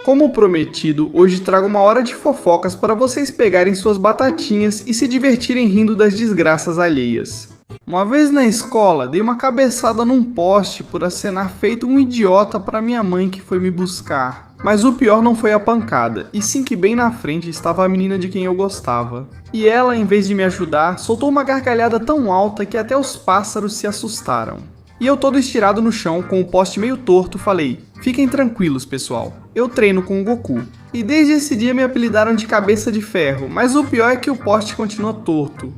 Como prometido, hoje trago uma hora de fofocas para vocês pegarem suas batatinhas e se divertirem rindo das desgraças alheias. Uma vez na escola, dei uma cabeçada num poste por acenar feito um idiota para minha mãe que foi me buscar. Mas o pior não foi a pancada, e sim que bem na frente estava a menina de quem eu gostava. E ela, em vez de me ajudar, soltou uma gargalhada tão alta que até os pássaros se assustaram. E eu todo estirado no chão, com o poste meio torto, falei: fiquem tranquilos, pessoal, eu treino com o Goku. E desde esse dia me apelidaram de cabeça de ferro, mas o pior é que o poste continua torto.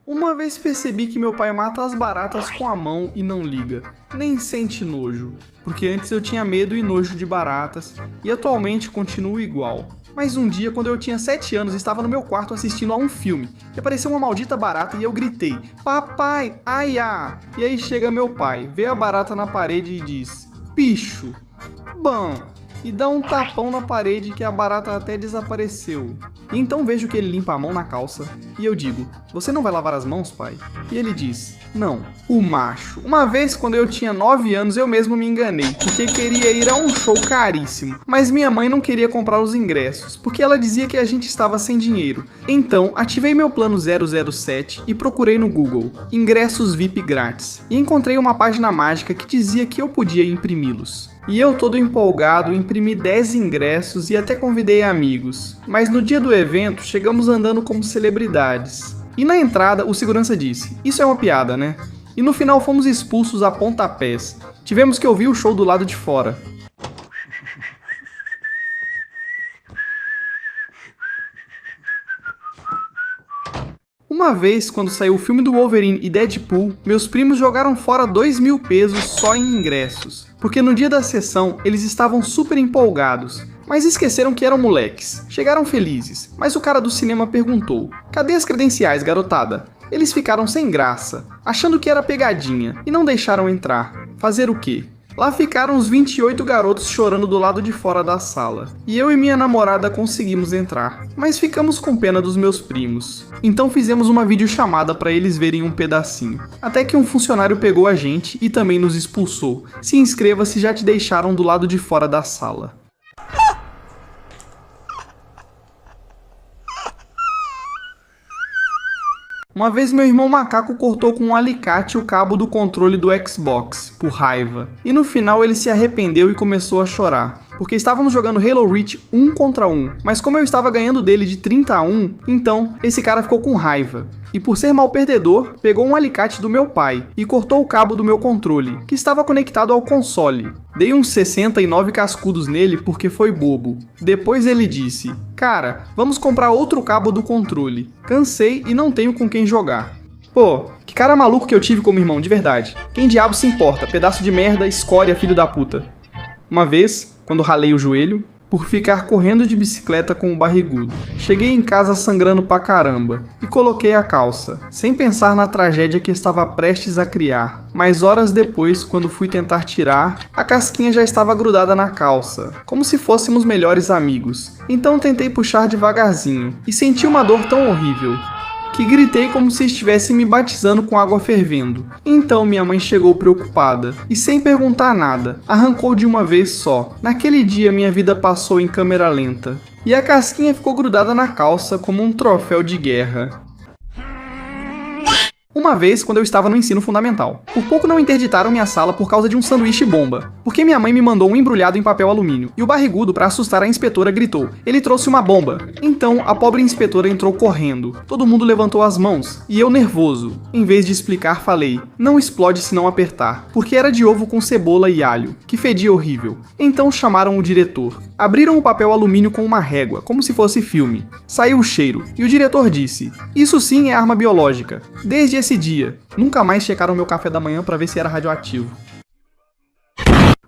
Uma vez percebi que meu pai mata as baratas com a mão e não liga, nem sente nojo, porque antes eu tinha medo e nojo de baratas, e atualmente continuo igual. Mas um dia, quando eu tinha 7 anos, estava no meu quarto assistindo a um filme, e apareceu uma maldita barata e eu gritei: papai, ai ah! E aí chega meu pai, vê a barata na parede e diz: bicho, bom, e dá um tapão na parede que a barata até desapareceu. E então vejo que ele limpa a mão na calça, e eu digo: você não vai lavar as mãos, pai? E ele diz: não, o macho. Uma vez, quando eu tinha 9 anos, eu mesmo me enganei, porque queria ir a um show caríssimo, mas minha mãe não queria comprar os ingressos, porque ela dizia que a gente estava sem dinheiro. Então, ativei meu plano 007 e procurei no Google ingressos VIP grátis, e encontrei uma página mágica que dizia que eu podia imprimi-los. E eu, todo empolgado, imprimi 10 ingressos e até convidei amigos. Mas no dia do evento, chegamos andando como celebridades. E na entrada, o segurança disse: isso é uma piada, né? E no final fomos expulsos a pontapés. Tivemos que ouvir o show do lado de fora. Uma vez, quando saiu o filme do Wolverine e Deadpool, meus primos jogaram fora 2.000 pesos só em ingressos, porque no dia da sessão eles estavam super empolgados, mas esqueceram que eram moleques. Chegaram felizes, mas o cara do cinema perguntou: cadê as credenciais, garotada? Eles ficaram sem graça, achando que era pegadinha, e não deixaram entrar. Fazer o quê? Lá ficaram os 28 garotos chorando do lado de fora da sala. E eu e minha namorada conseguimos entrar, mas ficamos com pena dos meus primos. Então fizemos uma videochamada para eles verem um pedacinho. Até que um funcionário pegou a gente e também nos expulsou. Se inscreva se já te deixaram do lado de fora da sala. Uma vez meu irmão macaco cortou com um alicate o cabo do controle do Xbox, por raiva. E no final ele se arrependeu e começou a chorar, porque estávamos jogando Halo Reach 1 contra 1, mas como eu estava ganhando dele de 30-1, então esse cara ficou com raiva. E por ser mal perdedor, pegou um alicate do meu pai e cortou o cabo do meu controle, que estava conectado ao console. Dei uns 69 cascudos nele porque foi bobo. Depois ele disse: cara, vamos comprar outro cabo do controle. Cansei e não tenho com quem jogar. Pô, que cara maluco que eu tive como irmão, de verdade. Quem diabo se importa, pedaço de merda, escória, filho da puta. Uma vez, quando ralei o joelho, por ficar correndo de bicicleta com o barrigudo. Cheguei em casa sangrando pra caramba e coloquei a calça, sem pensar na tragédia que estava prestes a criar. Mas horas depois, quando fui tentar tirar, a casquinha já estava grudada na calça, como se fôssemos melhores amigos. Então tentei puxar devagarzinho e senti uma dor tão horrível que gritei como se estivesse me batizando com água fervendo. Então minha mãe chegou preocupada e, sem perguntar nada, arrancou de uma vez só. Naquele dia minha vida passou em câmera lenta e a casquinha ficou grudada na calça como um troféu de guerra. Uma vez, quando eu estava no ensino fundamental. Por pouco não interditaram minha sala por causa de um sanduíche bomba, porque minha mãe me mandou um embrulhado em papel alumínio, e o barrigudo, para assustar a inspetora, gritou: ele trouxe uma bomba. Então, a pobre inspetora entrou correndo. Todo mundo levantou as mãos, e eu nervoso. Em vez de explicar, falei: não explode se não apertar, porque era de ovo com cebola e alho, que fedia horrível. Então chamaram o diretor. Abriram o papel alumínio com uma régua, como se fosse filme. Saiu o cheiro, e o diretor disse: isso sim é arma biológica. Desde esse dia, nunca mais checaram meu café da manhã para ver se era radioativo.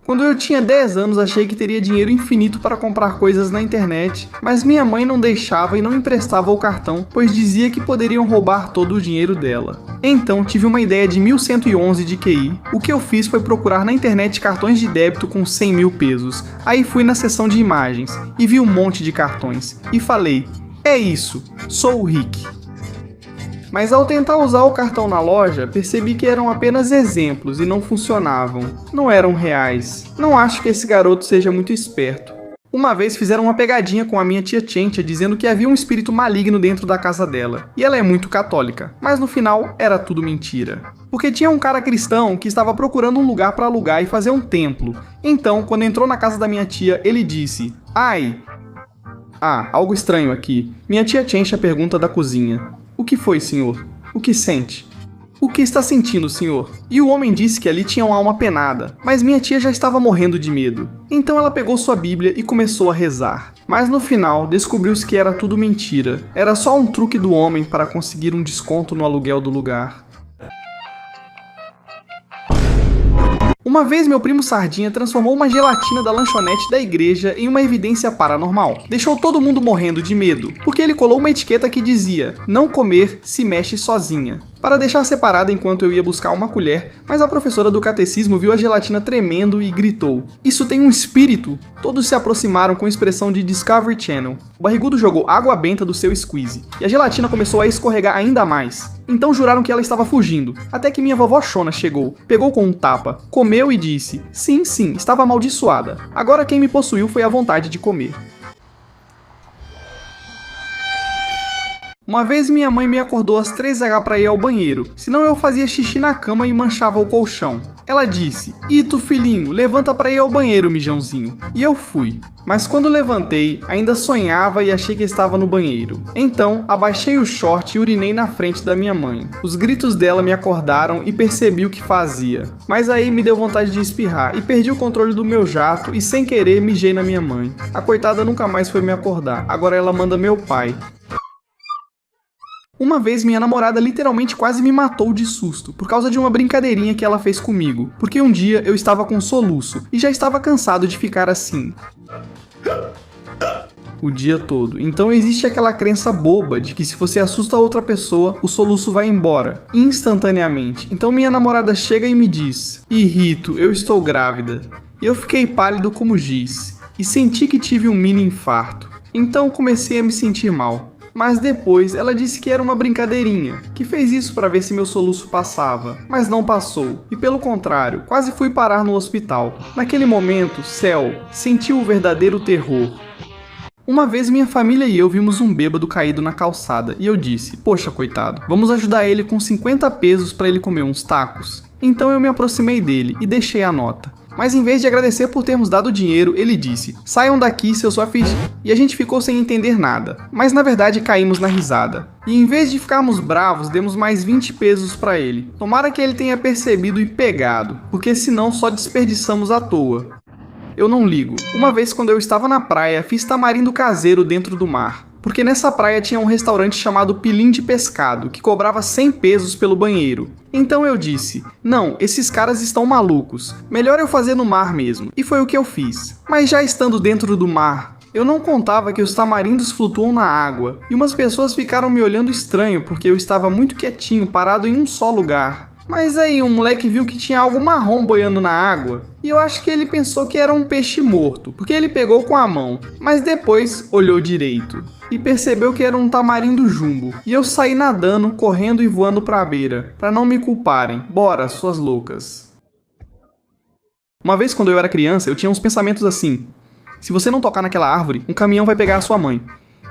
Quando eu tinha 10 anos, achei que teria dinheiro infinito para comprar coisas na internet, mas minha mãe não deixava e não emprestava o cartão, pois dizia que poderiam roubar todo o dinheiro dela. Então, tive uma ideia de 1111 de QI. O que eu fiz foi procurar na internet cartões de débito com 100 mil pesos. Aí fui na seção de imagens e vi um monte de cartões. E falei: é isso, sou o Rick. Mas ao tentar usar o cartão na loja, percebi que eram apenas exemplos e não funcionavam. Não eram reais. Não acho que esse garoto seja muito esperto. Uma vez fizeram uma pegadinha com a minha tia Chencha dizendo que havia um espírito maligno dentro da casa dela. E ela é muito católica, mas no final era tudo mentira. Porque tinha um cara cristão que estava procurando um lugar para alugar e fazer um templo. Então, quando entrou na casa da minha tia, ele disse: "Ai, algo estranho aqui." Minha tia Chencha pergunta da cozinha: "O que foi, senhor? O que sente?" "O que está sentindo, senhor?" E o homem disse que ali tinha uma alma penada, mas minha tia já estava morrendo de medo. Então ela pegou sua Bíblia e começou a rezar. Mas no final, descobriu-se que era tudo mentira. Era só um truque do homem para conseguir um desconto no aluguel do lugar. Uma vez meu primo Sardinha transformou uma gelatina da lanchonete da igreja em uma evidência paranormal. Deixou todo mundo morrendo de medo, porque ele colou uma etiqueta que dizia: "Não comer, se mexe sozinha", para deixar separada enquanto eu ia buscar uma colher, mas a professora do catecismo viu a gelatina tremendo e gritou: "Isso tem um espírito!" Todos se aproximaram com expressão de Discovery Channel. O barrigudo jogou água benta do seu squeeze, e a gelatina começou a escorregar ainda mais. Então juraram que ela estava fugindo, até que minha vovó Shona chegou, pegou com um tapa, comeu e disse: Sim, estava amaldiçoada. Agora quem me possuiu foi a vontade de comer." Uma vez minha mãe me acordou às 3h para ir ao banheiro, senão eu fazia xixi na cama e manchava o colchão. Ela disse: "Ito, filhinho, levanta para ir ao banheiro, mijãozinho." E eu fui. Mas quando levantei, ainda sonhava e achei que estava no banheiro. Então, abaixei o short e urinei na frente da minha mãe. Os gritos dela me acordaram e percebi o que fazia. Mas aí me deu vontade de espirrar e perdi o controle do meu jato e sem querer mijei na minha mãe. A coitada nunca mais foi me acordar, agora ela manda meu pai. Uma vez minha namorada literalmente quase me matou de susto, por causa de uma brincadeirinha que ela fez comigo, porque um dia eu estava com soluço, e já estava cansado de ficar assim o dia todo. Então existe aquela crença boba de que se você assusta outra pessoa, o soluço vai embora, instantaneamente. Então minha namorada chega e me diz: "Ih, Rito, eu estou grávida." E eu fiquei pálido como giz, e senti que tive um mini infarto. Então comecei a me sentir mal. Mas depois ela disse que era uma brincadeirinha, que fez isso para ver se meu soluço passava, mas não passou, e pelo contrário, quase fui parar no hospital. Naquele momento, céu, senti o verdadeiro terror. Uma vez minha família e eu vimos um bêbado caído na calçada, e eu disse: "Poxa, coitado, vamos ajudar ele com 50 pesos para ele comer uns tacos." Então eu me aproximei dele e deixei a nota. Mas em vez de agradecer por termos dado dinheiro, ele disse: "Saiam daqui, seus afins." E a gente ficou sem entender nada. Mas na verdade caímos na risada. E em vez de ficarmos bravos, demos mais 20 pesos pra ele. Tomara que ele tenha percebido e pegado, porque senão só desperdiçamos à toa. Eu não ligo. Uma vez quando eu estava na praia, fiz tamarindo caseiro dentro do mar. Porque nessa praia tinha um restaurante chamado Pilim de Pescado, que cobrava 100 pesos pelo banheiro. Então eu disse: "Não, esses caras estão malucos, melhor eu fazer no mar mesmo." E foi o que eu fiz. Mas já estando dentro do mar, eu não contava que os tamarindos flutuam na água, e umas pessoas ficaram me olhando estranho porque eu estava muito quietinho, parado em um só lugar. Mas aí um moleque viu que tinha algo marrom boiando na água, e eu acho que ele pensou que era um peixe morto, porque ele pegou com a mão, mas depois olhou direito e percebeu que era um tamarindo jumbo. E eu saí nadando, correndo e voando pra beira, pra não me culparem. Bora, suas loucas. Uma vez quando eu era criança, eu tinha uns pensamentos assim: se você não tocar naquela árvore, um caminhão vai pegar a sua mãe.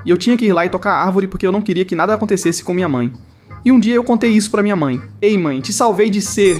E eu tinha que ir lá e tocar a árvore porque eu não queria que nada acontecesse com minha mãe. E um dia eu contei isso pra minha mãe: "Ei mãe, te salvei de ser..."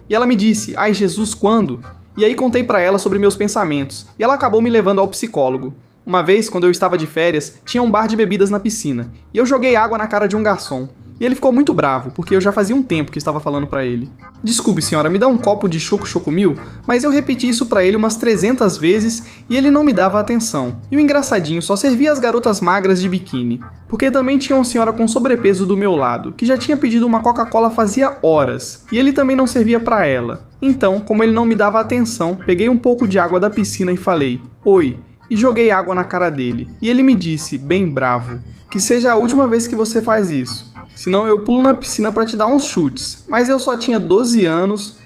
E ela me disse: "Ai Jesus, quando?" E aí contei pra ela sobre meus pensamentos, e ela acabou me levando ao psicólogo. Uma vez, quando eu estava de férias, tinha um bar de bebidas na piscina, e eu joguei água na cara de um garçom. E ele ficou muito bravo, porque eu já fazia um tempo que estava falando pra ele: "Desculpe senhora, me dá um copo de Choco Chocomil?" Mas eu repeti isso pra ele umas 300 vezes e ele não me dava atenção. E o engraçadinho só servia as garotas magras de biquíni. Porque também tinha uma senhora com sobrepeso do meu lado, que já tinha pedido uma Coca-Cola fazia horas, e ele também não servia pra ela. Então, como ele não me dava atenção, peguei um pouco de água da piscina e falei: "Oi", e joguei água na cara dele. E ele me disse, bem bravo: "Que seja a última vez que você faz isso, senão eu pulo na piscina pra te dar uns chutes." Mas eu só tinha 12 anos.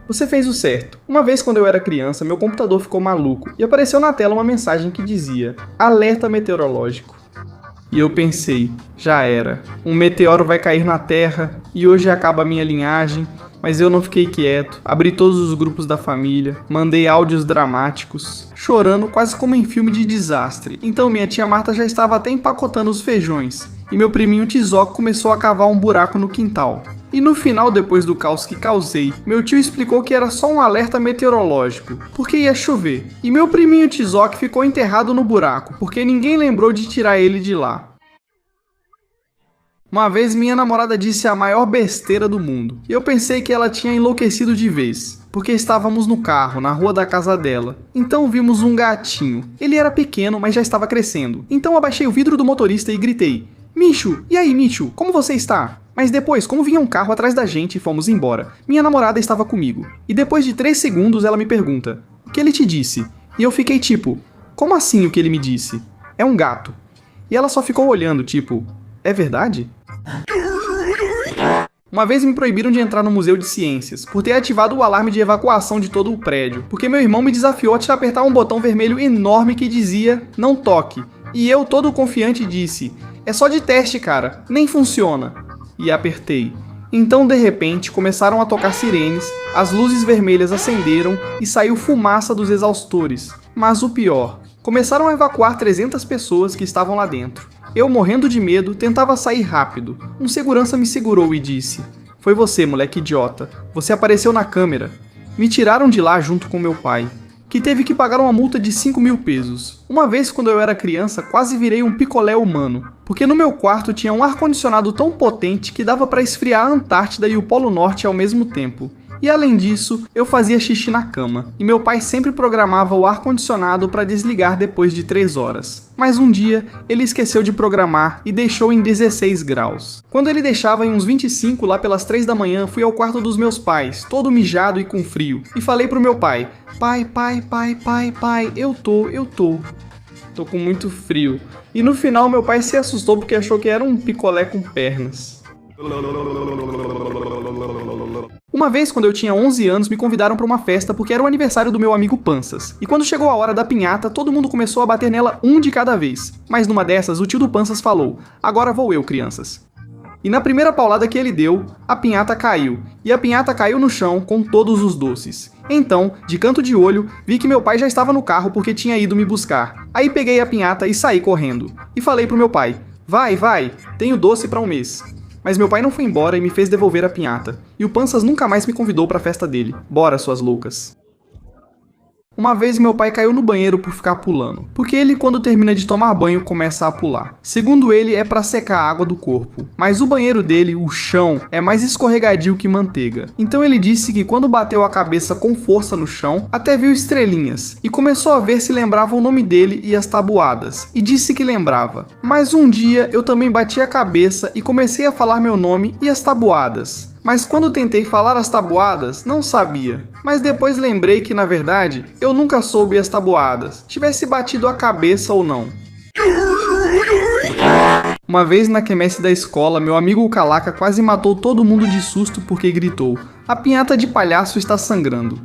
Você fez o certo. Uma vez quando eu era criança, meu computador ficou maluco e apareceu na tela uma mensagem que dizia: "Alerta meteorológico." E eu pensei, já era. Um meteoro vai cair na Terra e hoje acaba a minha linhagem. Mas eu não fiquei quieto, abri todos os grupos da família, mandei áudios dramáticos, chorando quase como em filme de desastre. Então minha tia Marta já estava até empacotando os feijões, e meu priminho Tizoc começou a cavar um buraco no quintal. E no final, depois do caos que causei, meu tio explicou que era só um alerta meteorológico, porque ia chover. E meu priminho Tizoc ficou enterrado no buraco, porque ninguém lembrou de tirar ele de lá. Uma vez minha namorada disse a maior besteira do mundo, e eu pensei que ela tinha enlouquecido de vez, porque estávamos no carro, na rua da casa dela. Então vimos um gatinho. Ele era pequeno, mas já estava crescendo. Então abaixei o vidro do motorista e gritei: "Micho, e aí Micho, como você está?" Mas depois, como vinha um carro atrás da gente, fomos embora. Minha namorada estava comigo. E depois de 3 segundos ela me pergunta: "O que ele te disse?" E eu fiquei tipo: "Como assim o que ele me disse? É um gato." E ela só ficou olhando tipo: "É verdade?" Uma vez me proibiram de entrar no Museu de Ciências, por ter ativado o alarme de evacuação de todo o prédio, porque meu irmão me desafiou a apertar um botão vermelho enorme que dizia "não toque", e eu todo confiante disse: "É só de teste, cara, nem funciona." E apertei. Então de repente começaram a tocar sirenes, as luzes vermelhas acenderam e saiu fumaça dos exaustores. Mas o pior, começaram a evacuar 300 pessoas que estavam lá dentro. Eu, morrendo de medo, tentava sair rápido. Um segurança me segurou e disse: "Foi você, moleque idiota. Você apareceu na câmera." Me tiraram de lá junto com meu pai, que teve que pagar uma multa de 5.000 pesos. Uma vez, quando eu era criança, quase virei um picolé humano, porque no meu quarto tinha um ar-condicionado tão potente que dava para esfriar a Antártida e o Polo Norte ao mesmo tempo. E além disso, eu fazia xixi na cama, e meu pai sempre programava o ar-condicionado para desligar depois de 3 horas. Mas um dia, ele esqueceu de programar e deixou em 16 graus. Quando ele deixava em uns 25, lá pelas 3 da manhã, fui ao quarto dos meus pais, todo mijado e com frio, e falei pro meu pai: pai, eu tô com muito frio." E no final, meu pai se assustou porque achou que era um picolé com pernas. Uma vez, quando eu tinha 11 anos, me convidaram para uma festa porque era o aniversário do meu amigo Panças. E quando chegou a hora da pinhata, todo mundo começou a bater nela um de cada vez. Mas numa dessas, o tio do Panças falou: "Agora vou eu, crianças." E na primeira paulada que ele deu, a pinhata caiu. E a pinhata caiu no chão com todos os doces. Então, de canto de olho, vi que meu pai já estava no carro porque tinha ido me buscar. Aí peguei a pinhata e saí correndo. E falei pro meu pai: vai, tenho doce para um mês." Mas meu pai não foi embora e me fez devolver a pinhata. E o Panças nunca mais me convidou pra festa dele. Bora, suas loucas. Uma vez meu pai caiu no banheiro por ficar pulando, porque ele quando termina de tomar banho começa a pular. Segundo ele é pra secar a água do corpo, mas o banheiro dele, o chão, é mais escorregadio que manteiga. Então ele disse que quando bateu a cabeça com força no chão, até viu estrelinhas, e começou a ver se lembrava o nome dele e as tabuadas, e disse que lembrava. Mas um dia eu também bati a cabeça e comecei a falar meu nome e as tabuadas. Mas quando tentei falar as tabuadas, não sabia. Mas depois lembrei que, na verdade, eu nunca soube as tabuadas, tivesse batido a cabeça ou não. Uma vez na quermesse da escola, meu amigo Calaca quase matou todo mundo de susto porque gritou: "A pinhata de palhaço está sangrando."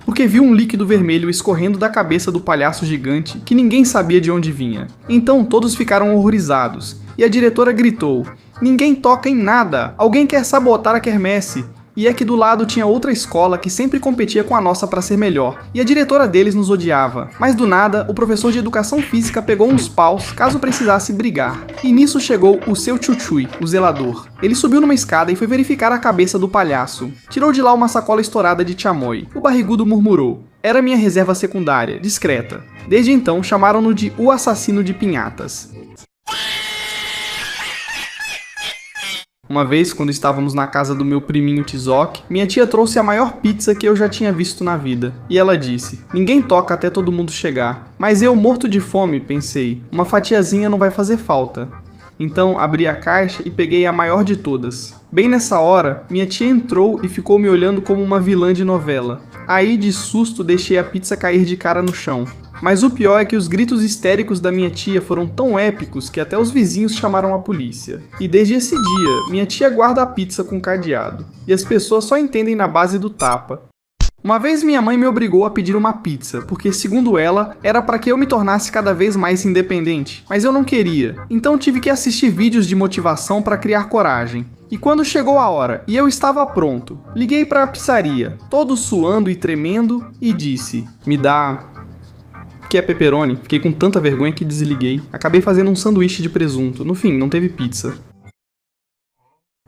Porque viu um líquido vermelho escorrendo da cabeça do palhaço gigante que ninguém sabia de onde vinha. Então todos ficaram horrorizados, e a diretora gritou: "Ninguém toca em nada! Alguém quer sabotar a quermesse!" E é que do lado tinha outra escola que sempre competia com a nossa para ser melhor, e a diretora deles nos odiava. Mas do nada, o professor de educação física pegou uns paus caso precisasse brigar. E nisso chegou o seu Chuchui, o zelador. Ele subiu numa escada e foi verificar a cabeça do palhaço. Tirou de lá uma sacola estourada de chamoy. O barrigudo murmurou: "Era minha reserva secundária, discreta." Desde então, chamaram-no de o assassino de pinhatas. Uma vez, quando estávamos na casa do meu priminho Tizoc, minha tia trouxe a maior pizza que eu já tinha visto na vida. E ela disse: "Ninguém toca até todo mundo chegar." Mas eu, morto de fome, pensei: uma fatiazinha não vai fazer falta. Então, abri a caixa e peguei a maior de todas. Bem nessa hora, minha tia entrou e ficou me olhando como uma vilã de novela. Aí, de susto, deixei a pizza cair de cara no chão. Mas o pior é que os gritos histéricos da minha tia foram tão épicos que até os vizinhos chamaram a polícia. E desde esse dia, minha tia guarda a pizza com cadeado. E as pessoas só entendem na base do tapa. Uma vez minha mãe me obrigou a pedir uma pizza, porque segundo ela, era para que eu me tornasse cada vez mais independente, mas eu não queria, então tive que assistir vídeos de motivação para criar coragem. E quando chegou a hora e eu estava pronto, liguei para a pizzaria, todo suando e tremendo, e disse: "Me dá... que é pepperoni?" Fiquei com tanta vergonha que desliguei. Acabei fazendo um sanduíche de presunto. No fim, não teve pizza.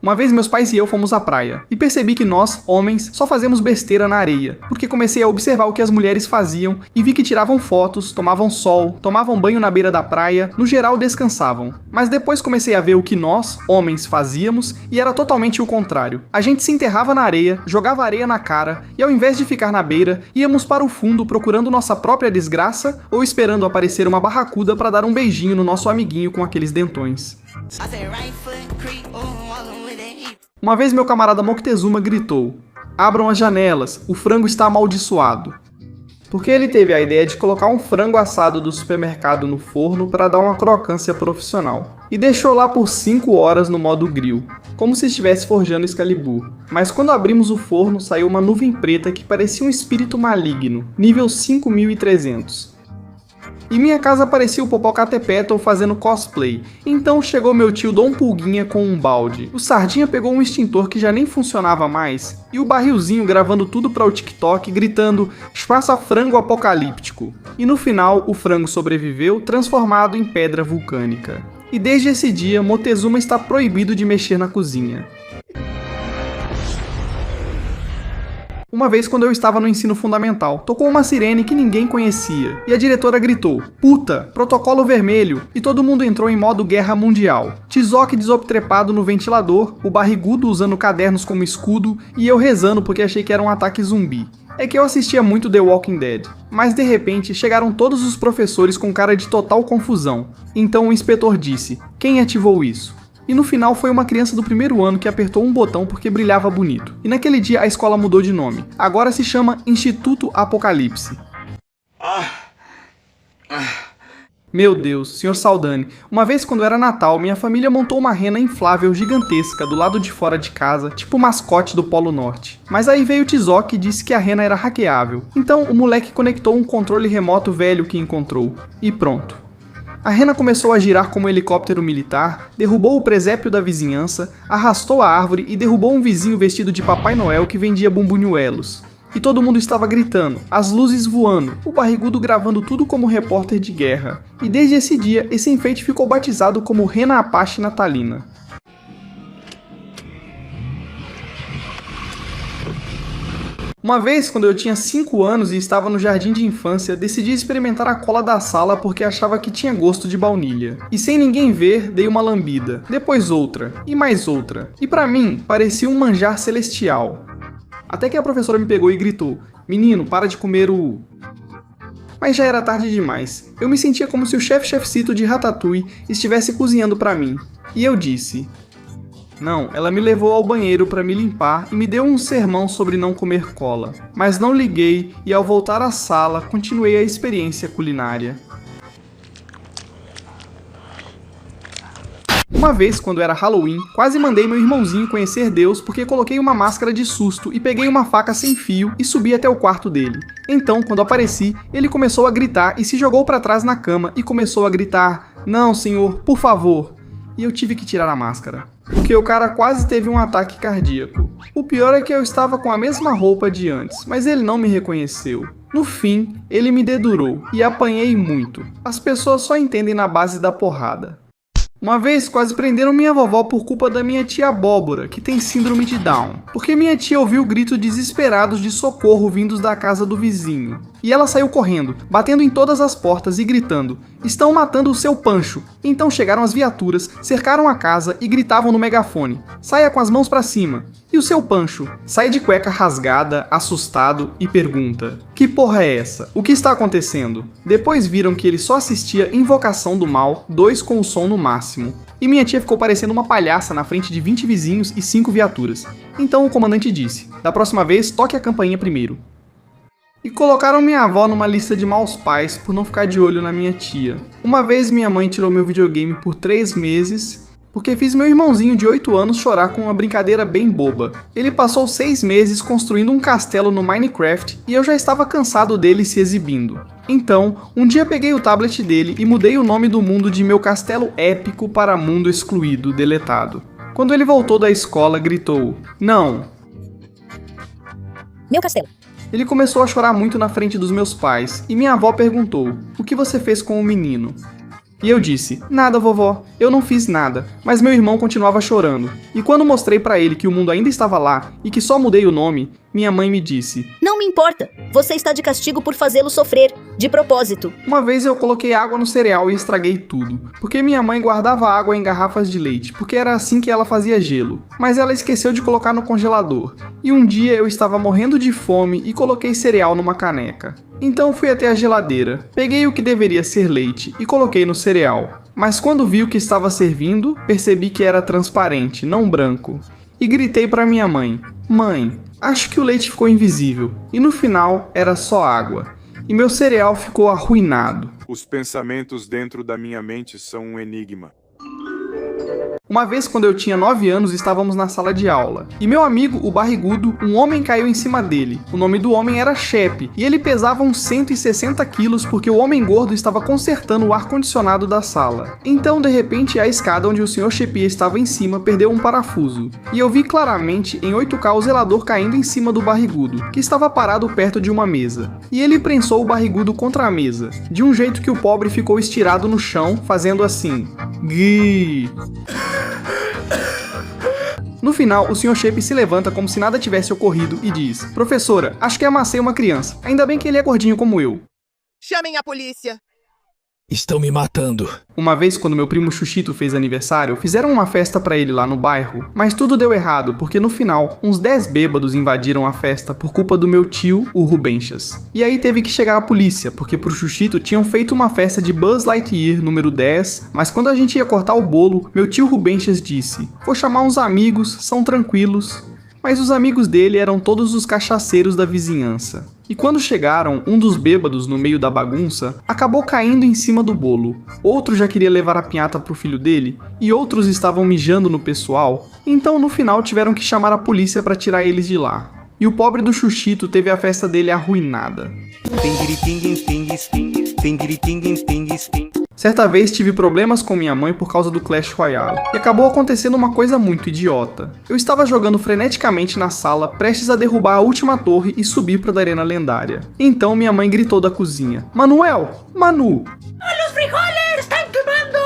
Uma vez meus pais e eu fomos à praia, e percebi que nós, homens, só fazemos besteira na areia, porque comecei a observar o que as mulheres faziam e vi que tiravam fotos, tomavam sol, tomavam banho na beira da praia, no geral descansavam. Mas depois comecei a ver o que nós, homens, fazíamos e era totalmente o contrário. A gente se enterrava na areia, jogava areia na cara e ao invés de ficar na beira, íamos para o fundo procurando nossa própria desgraça ou esperando aparecer uma barracuda para dar um beijinho no nosso amiguinho com aqueles dentões. Uma vez meu camarada Moctezuma gritou: "Abram as janelas, o frango está amaldiçoado." Porque ele teve a ideia de colocar um frango assado do supermercado no forno para dar uma crocância profissional. E deixou lá por 5 horas no modo grill, como se estivesse forjando Excalibur. Mas quando abrimos o forno saiu uma nuvem preta que parecia um espírito maligno, nível 5300. E minha casa parecia o Popocatépetl fazendo cosplay. Então chegou meu tio Dom Pulguinha com um balde. O Sardinha pegou um extintor que já nem funcionava mais. E o Barrilzinho gravando tudo para o TikTok, gritando "Espaça frango apocalíptico." E no final, o frango sobreviveu, transformado em pedra vulcânica. E desde esse dia, Moctezuma está proibido de mexer na cozinha. Uma vez, quando eu estava no ensino fundamental, tocou uma sirene que ninguém conhecia, e a diretora gritou: "Puta, protocolo vermelho", e todo mundo entrou em modo guerra mundial. Tizoc desoptrepado no ventilador, o barrigudo usando cadernos como escudo, e eu rezando porque achei que era um ataque zumbi. É que eu assistia muito The Walking Dead, mas de repente chegaram todos os professores com cara de total confusão. Então o inspetor disse: "Quem ativou isso?" E no final foi uma criança do primeiro ano que apertou um botão porque brilhava bonito. E naquele dia a escola mudou de nome. Agora se chama Instituto Apocalipse. Meu Deus, Sr. Saldani, uma vez quando era Natal, minha família montou uma rena inflável gigantesca do lado de fora de casa, tipo mascote do Polo Norte. Mas aí veio o Tizoc e disse que a rena era hackeável. Então o moleque conectou um controle remoto velho que encontrou. E pronto. A rena começou a girar como um helicóptero militar, derrubou o presépio da vizinhança, arrastou a árvore e derrubou um vizinho vestido de Papai Noel que vendia bumbunhuelos. E todo mundo estava gritando, as luzes voando, o barrigudo gravando tudo como repórter de guerra. E desde esse dia, esse enfeite ficou batizado como Rena Apache Natalina. Uma vez, quando eu tinha 5 anos e estava no jardim de infância, decidi experimentar a cola da sala porque achava que tinha gosto de baunilha. E sem ninguém ver, dei uma lambida, depois outra, e mais outra. E pra mim, parecia um manjar celestial. Até que a professora me pegou e gritou: "Menino, para de comer o..." Mas já era tarde demais. Eu me sentia como se o chefe-chefcito de Ratatouille estivesse cozinhando pra mim. E eu disse... Não, ela me levou ao banheiro para me limpar e me deu um sermão sobre não comer cola. Mas não liguei e ao voltar à sala, continuei a experiência culinária. Uma vez, quando era Halloween, quase mandei meu irmãozinho conhecer Deus porque coloquei uma máscara de susto e peguei uma faca sem fio e subi até o quarto dele. Então, quando apareci, ele começou a gritar e se jogou para trás na cama e começou a gritar: "Não, senhor, por favor." E eu tive que tirar a máscara. Porque o cara quase teve um ataque cardíaco. O pior é que eu estava com a mesma roupa de antes, mas ele não me reconheceu. No fim, ele me dedurou e apanhei muito. As pessoas só entendem na base da porrada. Uma vez quase prenderam minha vovó por culpa da minha tia Abóbora, que tem síndrome de Down. Porque minha tia ouviu gritos desesperados de socorro vindos da casa do vizinho. E ela saiu correndo, batendo em todas as portas e gritando: "Estão matando o seu Pancho." Então chegaram as viaturas, cercaram a casa e gritavam no megafone: "Saia com as mãos pra cima." E o seu Pancho sai de cueca rasgada, assustado e pergunta: "Que porra é essa? O que está acontecendo?" Depois viram que ele só assistia Invocação do Mal 2 com o som no máximo. E minha tia ficou parecendo uma palhaça na frente de 20 vizinhos e 5 viaturas. Então o comandante disse: "Da próxima vez, toque a campainha primeiro." E colocaram minha avó numa lista de maus pais por não ficar de olho na minha tia. Uma vez minha mãe tirou meu videogame por 3 meses porque fiz meu irmãozinho de 8 anos chorar com uma brincadeira bem boba. Ele passou 6 meses construindo um castelo no Minecraft e eu já estava cansado dele se exibindo. Então, um dia peguei o tablet dele e mudei o nome do mundo de Meu Castelo Épico para Mundo Excluído, Deletado. Quando ele voltou da escola, gritou: "Não!" Meu castelo. Ele começou a chorar muito na frente dos meus pais, e minha avó perguntou: "O que você fez com o menino?" E eu disse: "Nada, vovó, eu não fiz nada." Mas meu irmão continuava chorando, e quando mostrei pra ele que o mundo ainda estava lá e que só mudei o nome, minha mãe me disse: Não me importa. Você está de castigo por fazê-lo sofrer, de propósito. Uma vez eu coloquei água no cereal e estraguei tudo, porque minha mãe guardava água em garrafas de leite, porque era assim que ela fazia gelo. Mas ela esqueceu de colocar no congelador. E um dia eu estava morrendo de fome e coloquei cereal numa caneca. Então fui até a geladeira, peguei o que deveria ser leite e coloquei no cereal. Mas quando vi o que estava servindo, percebi que era transparente, não branco. E gritei para minha mãe: "Mãe, acho que o leite ficou invisível." E no final era só água. E meu cereal ficou arruinado. Os pensamentos dentro da minha mente são um enigma. Uma vez, quando eu tinha 9 anos, estávamos na sala de aula. E meu amigo, o barrigudo, um homem caiu em cima dele. O nome do homem era Shep, e ele pesava uns 160 quilos porque o homem gordo estava consertando o ar-condicionado da sala. Então, de repente, a escada onde o Sr. Shep estava em cima perdeu um parafuso. E eu vi claramente, em 8K, o zelador caindo em cima do barrigudo, que estava parado perto de uma mesa. E ele prensou o barrigudo contra a mesa, de um jeito que o pobre ficou estirado no chão, fazendo assim: "Gui." No final, o Sr. Shape se levanta como se nada tivesse ocorrido e diz: "Professora, acho que amassei uma criança. Ainda bem que ele é gordinho como eu." Chamem a polícia! Estão me matando. Uma vez, quando meu primo Xuxito fez aniversário, fizeram uma festa pra ele lá no bairro, mas tudo deu errado, porque no final, uns 10 bêbados invadiram a festa por culpa do meu tio, o Rubenchas. E aí teve que chegar a polícia, porque pro Xuxito tinham feito uma festa de Buzz Lightyear número 10, mas quando a gente ia cortar o bolo, meu tio Rubenchas disse: "Vou chamar uns amigos, são tranquilos." Mas os amigos dele eram todos os cachaceiros da vizinhança. E quando chegaram, um dos bêbados no meio da bagunça acabou caindo em cima do bolo. Outro já queria levar a pinhata pro filho dele, e outros estavam mijando no pessoal. Então no final tiveram que chamar a polícia para tirar eles de lá. E o pobre do Xuxito teve a festa dele arruinada. Certa vez tive problemas com minha mãe por causa do Clash Royale, e acabou acontecendo uma coisa muito idiota. Eu estava jogando freneticamente na sala, prestes a derrubar a última torre e subir para a arena lendária. Então minha mãe gritou da cozinha: "Manuel! Manu!" ¡Los frijoles están quemando!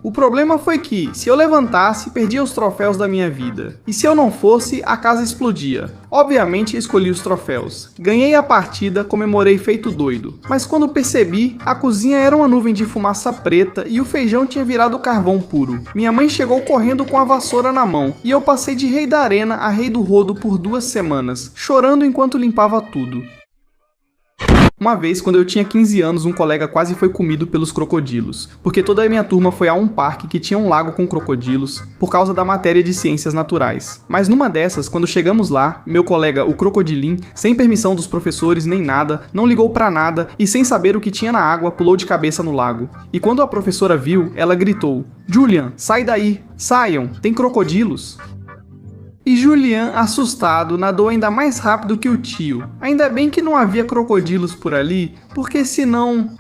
O problema foi que, se eu levantasse, perdia os troféus da minha vida. E se eu não fosse, a casa explodia. Obviamente, escolhi os troféus. Ganhei a partida, comemorei feito doido. Mas quando percebi, a cozinha era uma nuvem de fumaça preta e o feijão tinha virado carvão puro. Minha mãe chegou correndo com a vassoura na mão, e eu passei de rei da arena a rei do rodo por 2 semanas, chorando enquanto limpava tudo. Uma vez, quando eu tinha 15 anos, um colega quase foi comido pelos crocodilos, porque toda a minha turma foi a um parque que tinha um lago com crocodilos, por causa da matéria de ciências naturais. Mas numa dessas, quando chegamos lá, meu colega, o Crocodilim, sem permissão dos professores nem nada, não ligou pra nada e sem saber o que tinha na água, pulou de cabeça no lago. E quando a professora viu, ela gritou: "Julian, sai daí! Saiam! Tem crocodilos!" E Julian, assustado, nadou ainda mais rápido que o tio. Ainda bem que não havia crocodilos por ali, porque senão...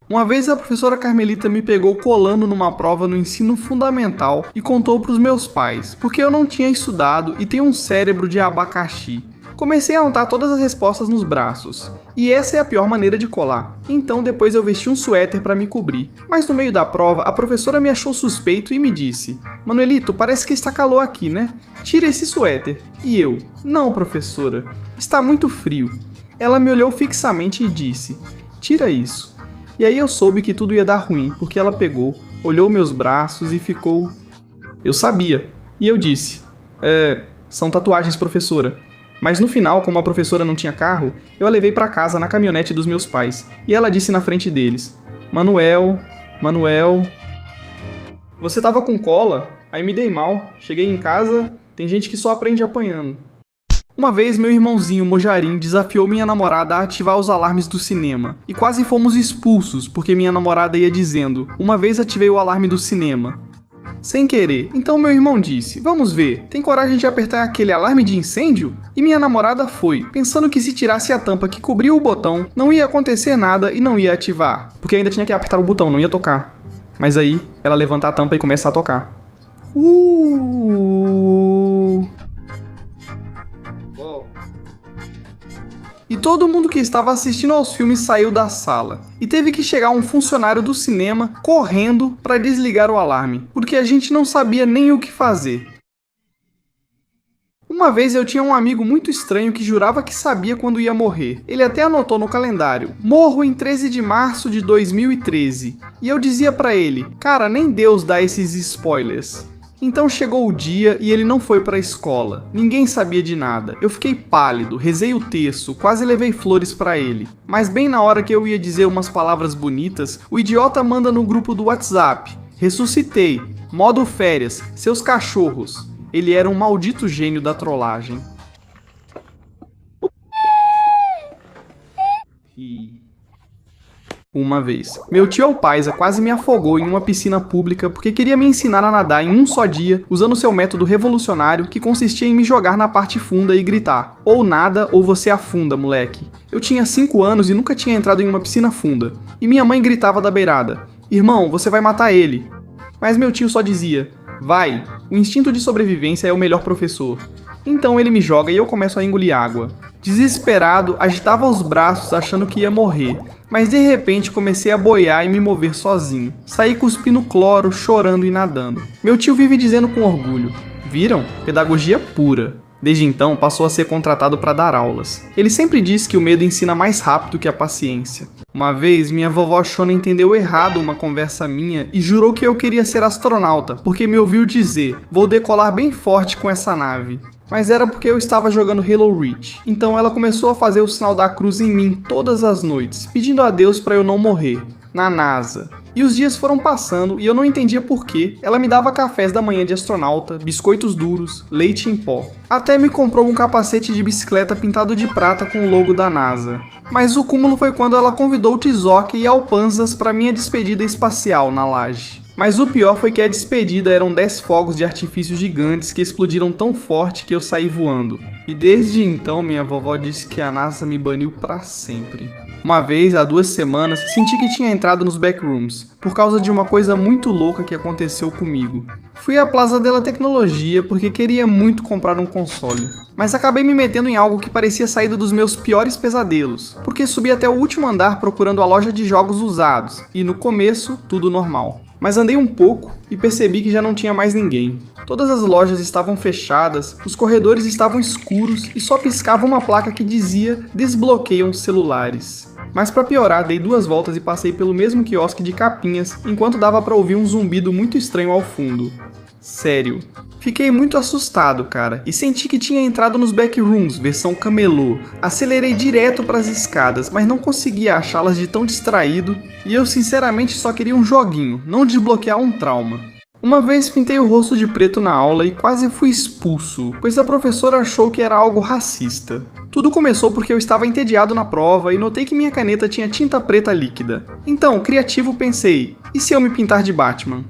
Uma vez a professora Carmelita me pegou colando numa prova no ensino fundamental e contou pros meus pais, porque eu não tinha estudado e tenho um cérebro de abacaxi. Comecei a anotar todas as respostas nos braços, e essa é a pior maneira de colar. Então depois eu vesti um suéter para me cobrir. Mas no meio da prova, a professora me achou suspeito e me disse: "Manuelito, parece que está calor aqui, né? Tira esse suéter." E eu: "Não, professora, está muito frio." Ela me olhou fixamente e disse: "Tira isso." E aí eu soube que tudo ia dar ruim, porque ela pegou, olhou meus braços e ficou... Eu sabia. E eu disse: são tatuagens, professora." Mas no final, como a professora não tinha carro, eu a levei pra casa na caminhonete dos meus pais. E ela disse na frente deles: Manuel, você tava com cola? Aí me dei mal. Cheguei em casa, tem gente que só aprende apanhando." Uma vez meu irmãozinho Mojarim desafiou minha namorada a ativar os alarmes do cinema, e quase fomos expulsos porque minha namorada ia dizendo: uma vez ativei o alarme do cinema. Sem querer, então meu irmão disse: vamos ver, tem coragem de apertar aquele alarme de incêndio? E minha namorada foi, pensando que se tirasse a tampa que cobria o botão, não ia acontecer nada e não ia ativar, porque ainda tinha que apertar o botão, não ia tocar. Mas aí, ela levanta a tampa e começa a tocar. E todo mundo que estava assistindo aos filmes saiu da sala. E teve que chegar um funcionário do cinema correndo para desligar o alarme, porque a gente não sabia nem o que fazer. Uma vez eu tinha um amigo muito estranho que jurava que sabia quando ia morrer. Ele até anotou no calendário: morro em 13 de março de 2013. E eu dizia pra ele: cara, nem Deus dá esses spoilers. Então chegou o dia e ele não foi pra escola. Ninguém sabia de nada. Eu fiquei pálido, rezei o terço, quase levei flores pra ele. Mas bem na hora que eu ia dizer umas palavras bonitas, o idiota manda no grupo do WhatsApp: ressuscitei, modo férias, seus cachorros. Ele era um maldito gênio da trollagem. Uma vez, meu tio Alpaisa quase me afogou em uma piscina pública porque queria me ensinar a nadar em um só dia, usando seu método revolucionário que consistia em me jogar na parte funda e gritar: ou nada ou você afunda, moleque. Eu tinha 5 anos e nunca tinha entrado em uma piscina funda. E minha mãe gritava da beirada: irmão, você vai matar ele. Mas meu tio só dizia: vai, o instinto de sobrevivência é o melhor professor. Então ele me joga e eu começo a engolir água. Desesperado, agitava os braços achando que ia morrer, mas de repente comecei a boiar e me mover sozinho. Saí cuspindo cloro, chorando e nadando. Meu tio vive dizendo com orgulho: viram? Pedagogia pura. Desde então, passou a ser contratado para dar aulas. Ele sempre diz que o medo ensina mais rápido que a paciência. Uma vez, minha vovó Shona entendeu errado uma conversa minha e jurou que eu queria ser astronauta, porque me ouviu dizer: vou decolar bem forte com essa nave. Mas era porque eu estava jogando Halo Reach. Então ela começou a fazer o sinal da cruz em mim todas as noites, pedindo a Deus para eu não morrer. Na NASA. E os dias foram passando e eu não entendia por quê. Ela me dava cafés da manhã de astronauta, biscoitos duros, leite em pó. Até me comprou um capacete de bicicleta pintado de prata com o logo da NASA. Mas o cúmulo foi quando ela convidou o Tizoc e Alpanzas para minha despedida espacial na laje. Mas o pior foi que a despedida eram 10 fogos de artifício gigantes que explodiram tão forte que eu saí voando. E desde então minha vovó disse que a NASA me baniu para sempre. Uma vez, há 2 semanas, senti que tinha entrado nos backrooms, por causa de uma coisa muito louca que aconteceu comigo. Fui à Plaza della Tecnologia porque queria muito comprar um console, mas acabei me metendo em algo que parecia saída dos meus piores pesadelos, porque subi até o último andar procurando a loja de jogos usados, e no começo, tudo normal. Mas andei um pouco e percebi que já não tinha mais ninguém. Todas as lojas estavam fechadas, os corredores estavam escuros e só piscava uma placa que dizia "desbloqueiam celulares". Mas pra piorar, dei 2 voltas e passei pelo mesmo quiosque de capinhas, enquanto dava pra ouvir um zumbido muito estranho ao fundo. Sério. Fiquei muito assustado, cara, e senti que tinha entrado nos backrooms, versão camelô. Acelerei direto pras escadas, mas não conseguia achá-las de tão distraído, e eu sinceramente só queria um joguinho, não desbloquear um trauma. Uma vez pintei o rosto de preto na aula e quase fui expulso, pois a professora achou que era algo racista. Tudo começou porque eu estava entediado na prova e notei que minha caneta tinha tinta preta líquida. Então, criativo, pensei: e se eu me pintar de Batman?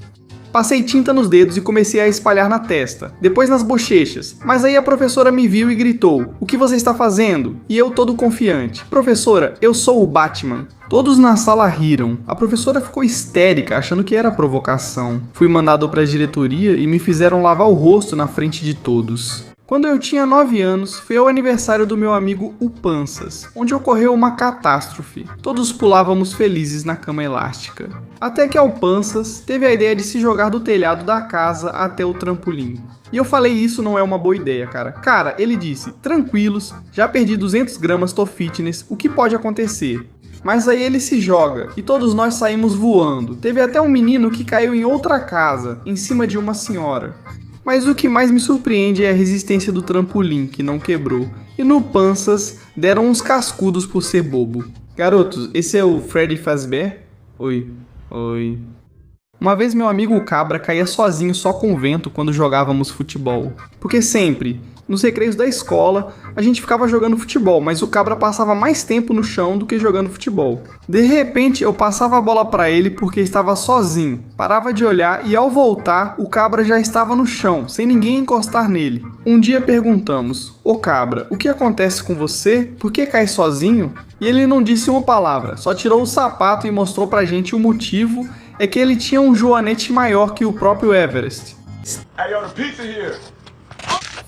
Passei tinta nos dedos e comecei a espalhar na testa, depois nas bochechas, mas aí a professora me viu e gritou: "O que você está fazendo?" E eu todo confiante: "Professora, eu sou o Batman." Todos na sala riram. A professora ficou histérica, achando que era provocação. Fui mandado para a diretoria e me fizeram lavar o rosto na frente de todos. Quando eu tinha 9 anos, foi o aniversário do meu amigo Upanças, onde ocorreu uma catástrofe. Todos pulávamos felizes na cama elástica. Até que Alpanças teve a ideia de se jogar do telhado da casa até o trampolim. E eu falei: isso não é uma boa ideia, cara. Cara, ele disse: tranquilos, já perdi 200 gramas, tô fitness, o que pode acontecer? Mas aí ele se joga, e todos nós saímos voando. Teve até um menino que caiu em outra casa, em cima de uma senhora. Mas o que mais me surpreende é a resistência do trampolim, que não quebrou. E no Panças, deram uns cascudos por ser bobo. Garotos, esse é o Freddy Fazbear? Oi. Uma vez meu amigo Cabra caía sozinho só com o vento quando jogávamos futebol. Porque sempre, Nos recreios da escola, a gente ficava jogando futebol, mas o cabra passava mais tempo no chão do que jogando futebol. De repente, eu passava a bola para ele porque estava sozinho. Parava de olhar e ao voltar, o cabra já estava no chão, sem ninguém encostar nele. Um dia perguntamos: "Ô cabra, o que acontece com você? Por que cai sozinho?" E ele não disse uma palavra, só tirou o sapato e mostrou pra gente o motivo, é que ele tinha um joanete maior que o próprio Everest.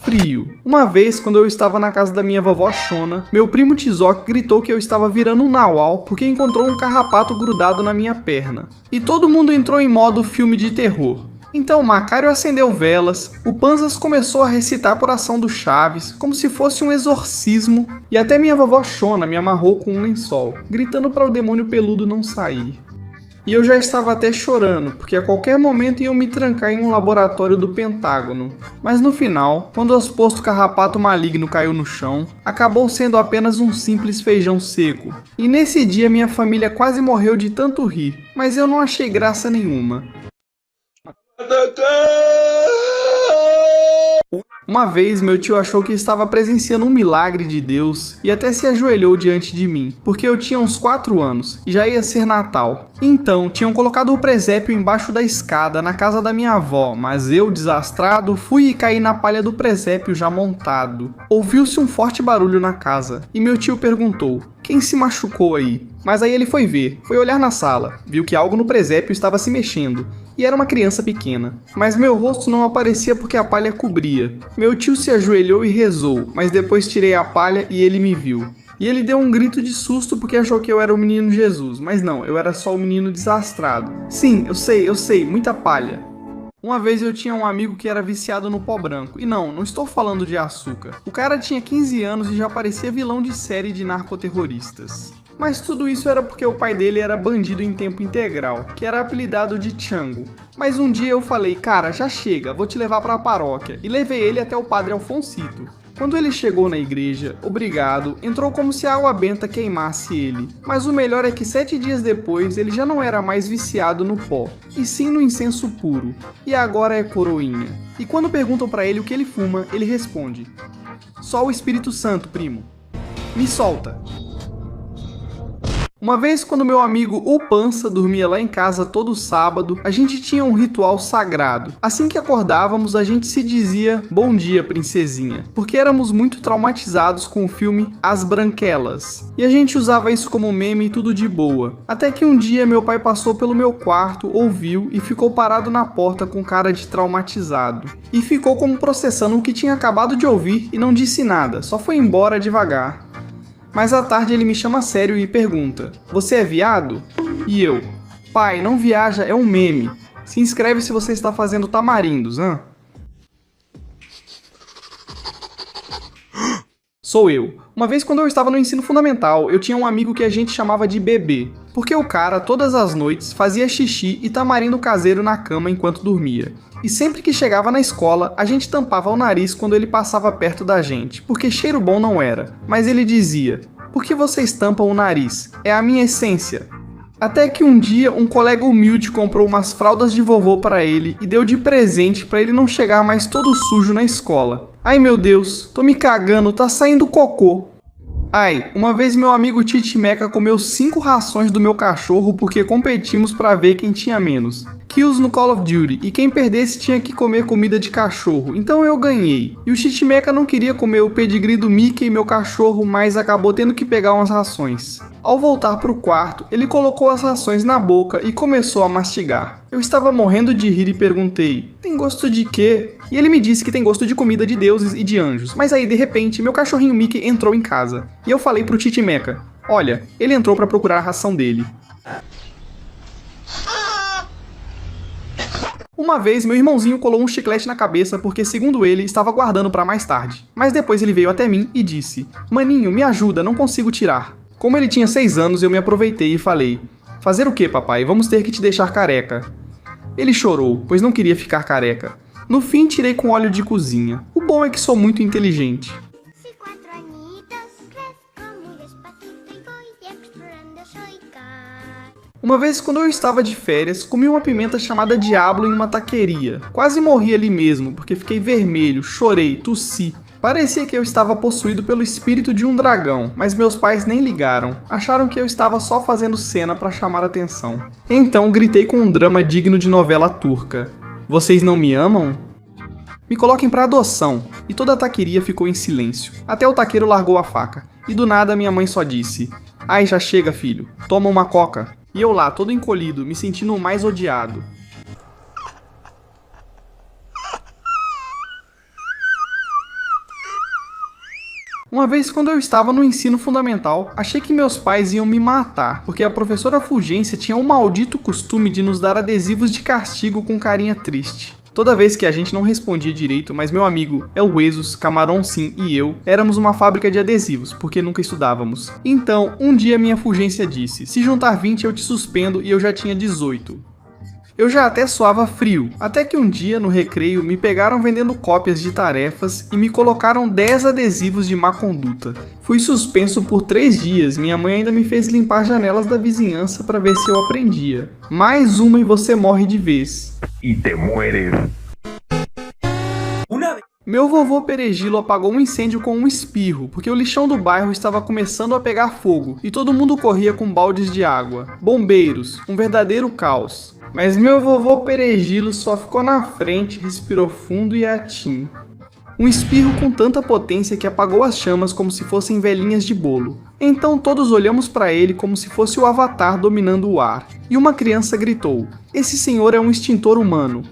Frio. Uma vez, quando eu estava na casa da minha vovó Shona, meu primo Tizoc gritou que eu estava virando um Naual porque encontrou um carrapato grudado na minha perna. E todo mundo entrou em modo filme de terror. Então Macário acendeu velas, o Panzas começou a recitar por ação do Chaves, como se fosse um exorcismo, e até minha vovó Shona me amarrou com um lençol, gritando para o demônio peludo não sair. E eu já estava até chorando, porque a qualquer momento iam me trancar em um laboratório do Pentágono. Mas no final, quando o suposto carrapato maligno caiu no chão, acabou sendo apenas um simples feijão seco. E nesse dia minha família quase morreu de tanto rir, mas eu não achei graça nenhuma. Uma vez meu tio achou que estava presenciando um milagre de Deus e até se ajoelhou diante de mim, porque eu tinha uns 4 anos e já ia ser Natal. Então tinham colocado o presépio embaixo da escada na casa da minha avó, mas eu, desastrado, fui e caí na palha do presépio já montado. Ouviu-se um forte barulho na casa e meu tio perguntou: "Quem se machucou aí?" Mas aí ele foi olhar na sala, viu que algo no presépio estava se mexendo. E era uma criança pequena. Mas meu rosto não aparecia porque a palha cobria. Meu tio se ajoelhou e rezou, mas depois tirei a palha e ele me viu. E ele deu um grito de susto porque achou que eu era o menino Jesus, mas não, eu era só o menino desastrado. Sim, eu sei, muita palha. Uma vez eu tinha um amigo que era viciado no pó branco. E não estou falando de açúcar. O cara tinha 15 anos e já parecia vilão de série de narcoterroristas. Mas tudo isso era porque o pai dele era bandido em tempo integral, que era apelidado de Chango. Mas um dia eu falei: "Cara, já chega, vou te levar pra paróquia", e levei ele até o padre Alfonsito. Quando ele chegou na igreja, obrigado, entrou como se a água benta queimasse ele. Mas o melhor é que 7 dias depois ele já não era mais viciado no pó, e sim no incenso puro. E agora é coroinha. E quando perguntam pra ele o que ele fuma, ele responde: "Só o Espírito Santo, primo. Me solta." Uma vez, quando meu amigo o Pança dormia lá em casa todo sábado, a gente tinha um ritual sagrado. Assim que acordávamos, a gente se dizia "Bom dia, princesinha", porque éramos muito traumatizados com o filme As Branquelas. E a gente usava isso como meme e tudo de boa. Até que um dia meu pai passou pelo meu quarto, ouviu e ficou parado na porta com cara de traumatizado. E ficou como processando o que tinha acabado de ouvir e não disse nada, só foi embora devagar. Mas à tarde ele me chama sério e pergunta: "Você é viado?" E eu: "Pai, não viaja, é um meme. Se inscreve se você está fazendo tamarindos, hã?" Sou eu. Uma vez, quando eu estava no ensino fundamental, eu tinha um amigo que a gente chamava de bebê, porque o cara, todas as noites, fazia xixi e tamarindo caseiro na cama enquanto dormia. E sempre que chegava na escola, a gente tampava o nariz quando ele passava perto da gente, porque cheiro bom não era. Mas ele dizia: "Por que vocês tampam o nariz? É a minha essência." Até que um dia, um colega humilde comprou umas fraldas de vovô para ele e deu de presente para ele não chegar mais todo sujo na escola. Ai meu Deus, tô me cagando, tá saindo cocô. Ai, uma vez meu amigo Titimeca comeu 5 rações do meu cachorro porque competimos para ver quem tinha menos. Kills no Call of Duty, e quem perdesse tinha que comer comida de cachorro, então eu ganhei. E o Titimeca não queria comer o pedigree do Mickey e meu cachorro, mas acabou tendo que pegar umas rações. Ao voltar pro quarto, ele colocou as rações na boca e começou a mastigar. Eu estava morrendo de rir e perguntei: "Tem gosto de quê?" E ele me disse que tem gosto de comida de deuses e de anjos. Mas aí, de repente, meu cachorrinho Mickey entrou em casa. E eu falei pro Titimeca: "Olha, ele entrou pra procurar a ração dele." Uma vez, meu irmãozinho colou um chiclete na cabeça porque, segundo ele, estava guardando pra mais tarde. Mas depois ele veio até mim e disse: "Maninho, me ajuda, não consigo tirar." Como ele tinha 6 anos, eu me aproveitei e falei: "Fazer o quê, papai? Vamos ter que te deixar careca." Ele chorou, pois não queria ficar careca. No fim, tirei com óleo de cozinha. O bom é que sou muito inteligente. Uma vez, quando eu estava de férias, comi uma pimenta chamada Diablo em uma taqueria. Quase morri ali mesmo, porque fiquei vermelho, chorei, tossi. Parecia que eu estava possuído pelo espírito de um dragão, mas meus pais nem ligaram. Acharam que eu estava só fazendo cena para chamar atenção. Então gritei com um drama digno de novela turca. Vocês não me amam? Me coloquem para adoção. E toda a taqueria ficou em silêncio. Até o taqueiro largou a faca. E do nada minha mãe só disse: "Ai, já chega, filho. Toma uma coca." E eu lá, todo encolhido, me sentindo o mais odiado. Uma vez, quando eu estava no ensino fundamental, achei que meus pais iam me matar, porque a professora Fulgência tinha o maldito costume de nos dar adesivos de castigo com carinha triste. Toda vez que a gente não respondia direito, mas meu amigo Elwesos, Camarão Sim e eu éramos uma fábrica de adesivos, porque nunca estudávamos. Então, um dia minha Fulgência disse: "Se juntar 20 eu te suspendo", e eu já tinha 18. Eu já até suava frio, até que um dia, no recreio, me pegaram vendendo cópias de tarefas e me colocaram 10 adesivos de má conduta. Fui suspenso por 3 dias, minha mãe ainda me fez limpar janelas da vizinhança para ver se eu aprendia. Mais uma e você morre de vez. E te mueres. Meu vovô Perejilo apagou um incêndio com um espirro, porque o lixão do bairro estava começando a pegar fogo e todo mundo corria com baldes de água. Bombeiros, um verdadeiro caos. Mas meu vovô Perejilo só ficou na frente, respirou fundo e atim. Um espirro com tanta potência que apagou as chamas como se fossem velhinhas de bolo. Então todos olhamos para ele como se fosse o Avatar dominando o ar. E uma criança gritou: "Esse senhor é um extintor humano."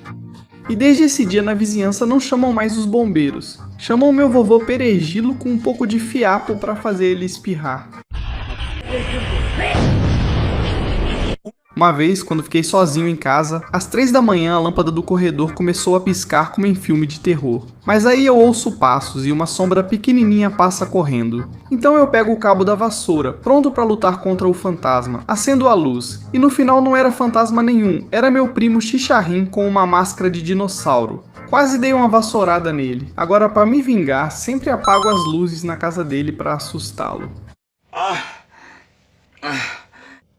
E desde esse dia na vizinhança não chamam mais os bombeiros. Chamam meu vovô Perejilo com um pouco de fiapo para fazer ele espirrar. Uma vez, quando fiquei sozinho em casa, às 3 da manhã a lâmpada do corredor começou a piscar como em filme de terror. Mas aí eu ouço passos e uma sombra pequenininha passa correndo. Então eu pego o cabo da vassoura, pronto para lutar contra o fantasma, acendo a luz. E no final não era fantasma nenhum, era meu primo Chicharrim com uma máscara de dinossauro. Quase dei uma vassourada nele. Agora, para me vingar, sempre apago as luzes na casa dele para assustá-lo.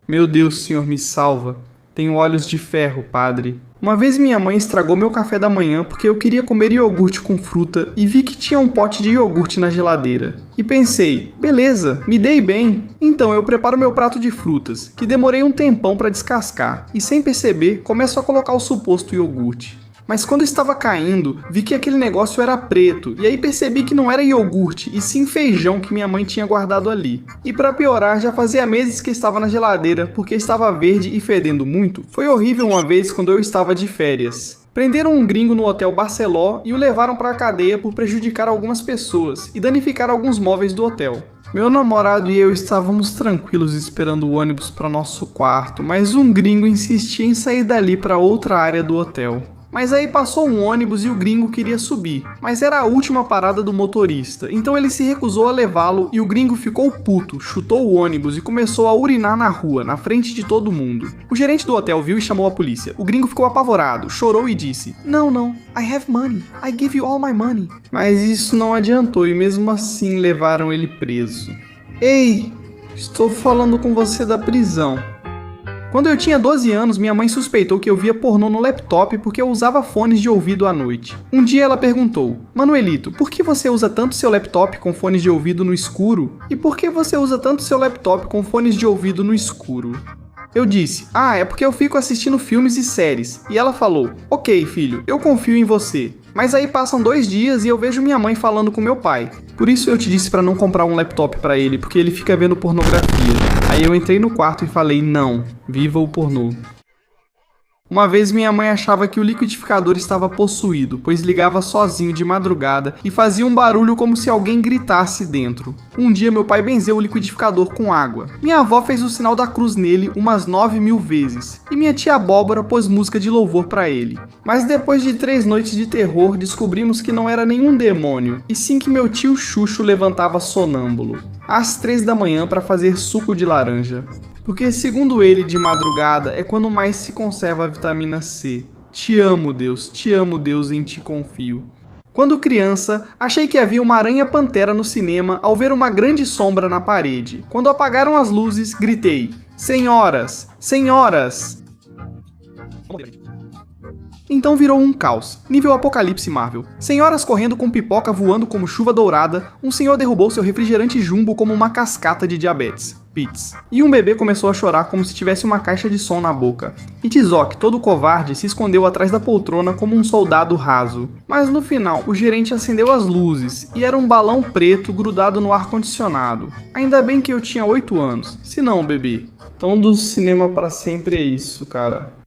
Meu Deus, Senhor, me salva. Tenho olhos de ferro, padre. Uma vez minha mãe estragou meu café da manhã porque eu queria comer iogurte com fruta e vi que tinha um pote de iogurte na geladeira. E pensei, beleza, me dei bem. Então eu preparo meu prato de frutas, que demorei um tempão para descascar, e sem perceber, começo a colocar o suposto iogurte. Mas quando estava caindo, vi que aquele negócio era preto, e aí percebi que não era iogurte, e sim feijão que minha mãe tinha guardado ali. E para piorar, já fazia meses que estava na geladeira, porque estava verde e fedendo muito. Foi horrível uma vez quando eu estava de férias. Prenderam um gringo no hotel Barceló e o levaram para a cadeia por prejudicar algumas pessoas e danificar alguns móveis do hotel. Meu namorado e eu estávamos tranquilos esperando o ônibus para nosso quarto, mas um gringo insistia em sair dali para outra área do hotel. Mas aí passou um ônibus e o gringo queria subir, mas era a última parada do motorista, então ele se recusou a levá-lo e o gringo ficou puto, chutou o ônibus e começou a urinar na rua, na frente de todo mundo. O gerente do hotel viu e chamou a polícia. O gringo ficou apavorado, chorou e disse: Não, I have money, I give you all my money. Mas isso não adiantou e mesmo assim levaram ele preso. Ei, estou falando com você da prisão. Quando eu tinha 12 anos, minha mãe suspeitou que eu via pornô no laptop porque eu usava fones de ouvido à noite. Um dia ela perguntou: Manuelito, por que você usa tanto seu laptop com fones de ouvido no escuro? E por que você usa tanto seu laptop com fones de ouvido no escuro? Eu disse: é porque eu fico assistindo filmes e séries. E ela falou: Ok, filho, eu confio em você. Mas aí passam 2 dias e eu vejo minha mãe falando com meu pai. Por isso eu te disse pra não comprar um laptop pra ele, porque ele fica vendo pornografia. Aí eu entrei no quarto e falei: não, viva o pornô. Uma vez minha mãe achava que o liquidificador estava possuído, pois ligava sozinho de madrugada e fazia um barulho como se alguém gritasse dentro. Um dia meu pai benzeu o liquidificador com água. Minha avó fez o sinal da cruz nele umas 9.000 vezes. E minha tia Abóbora pôs música de louvor para ele. Mas depois de 3 noites de terror, descobrimos que não era nenhum demônio, e sim que meu tio Xuxo levantava sonâmbulo, às 3 da manhã para fazer suco de laranja. Porque, segundo ele, de madrugada é quando mais se conserva a vitamina C. Te amo, Deus, em ti confio. Quando criança, achei que havia uma aranha-pantera no cinema ao ver uma grande sombra na parede. Quando apagaram as luzes, gritei: Senhoras! Senhoras! Então virou um caos, nível Apocalipse Marvel. Senhoras correndo com pipoca voando como chuva dourada, um senhor derrubou seu refrigerante Jumbo como uma cascata de diabetes. Pits. E um bebê começou a chorar como se tivesse uma caixa de som na boca. E Tizoc, todo covarde, se escondeu atrás da poltrona como um soldado raso. Mas no final, o gerente acendeu as luzes, e era um balão preto grudado no ar-condicionado. Ainda bem que eu tinha 8 anos. Se não, bebê. Então do cinema pra sempre é isso, cara.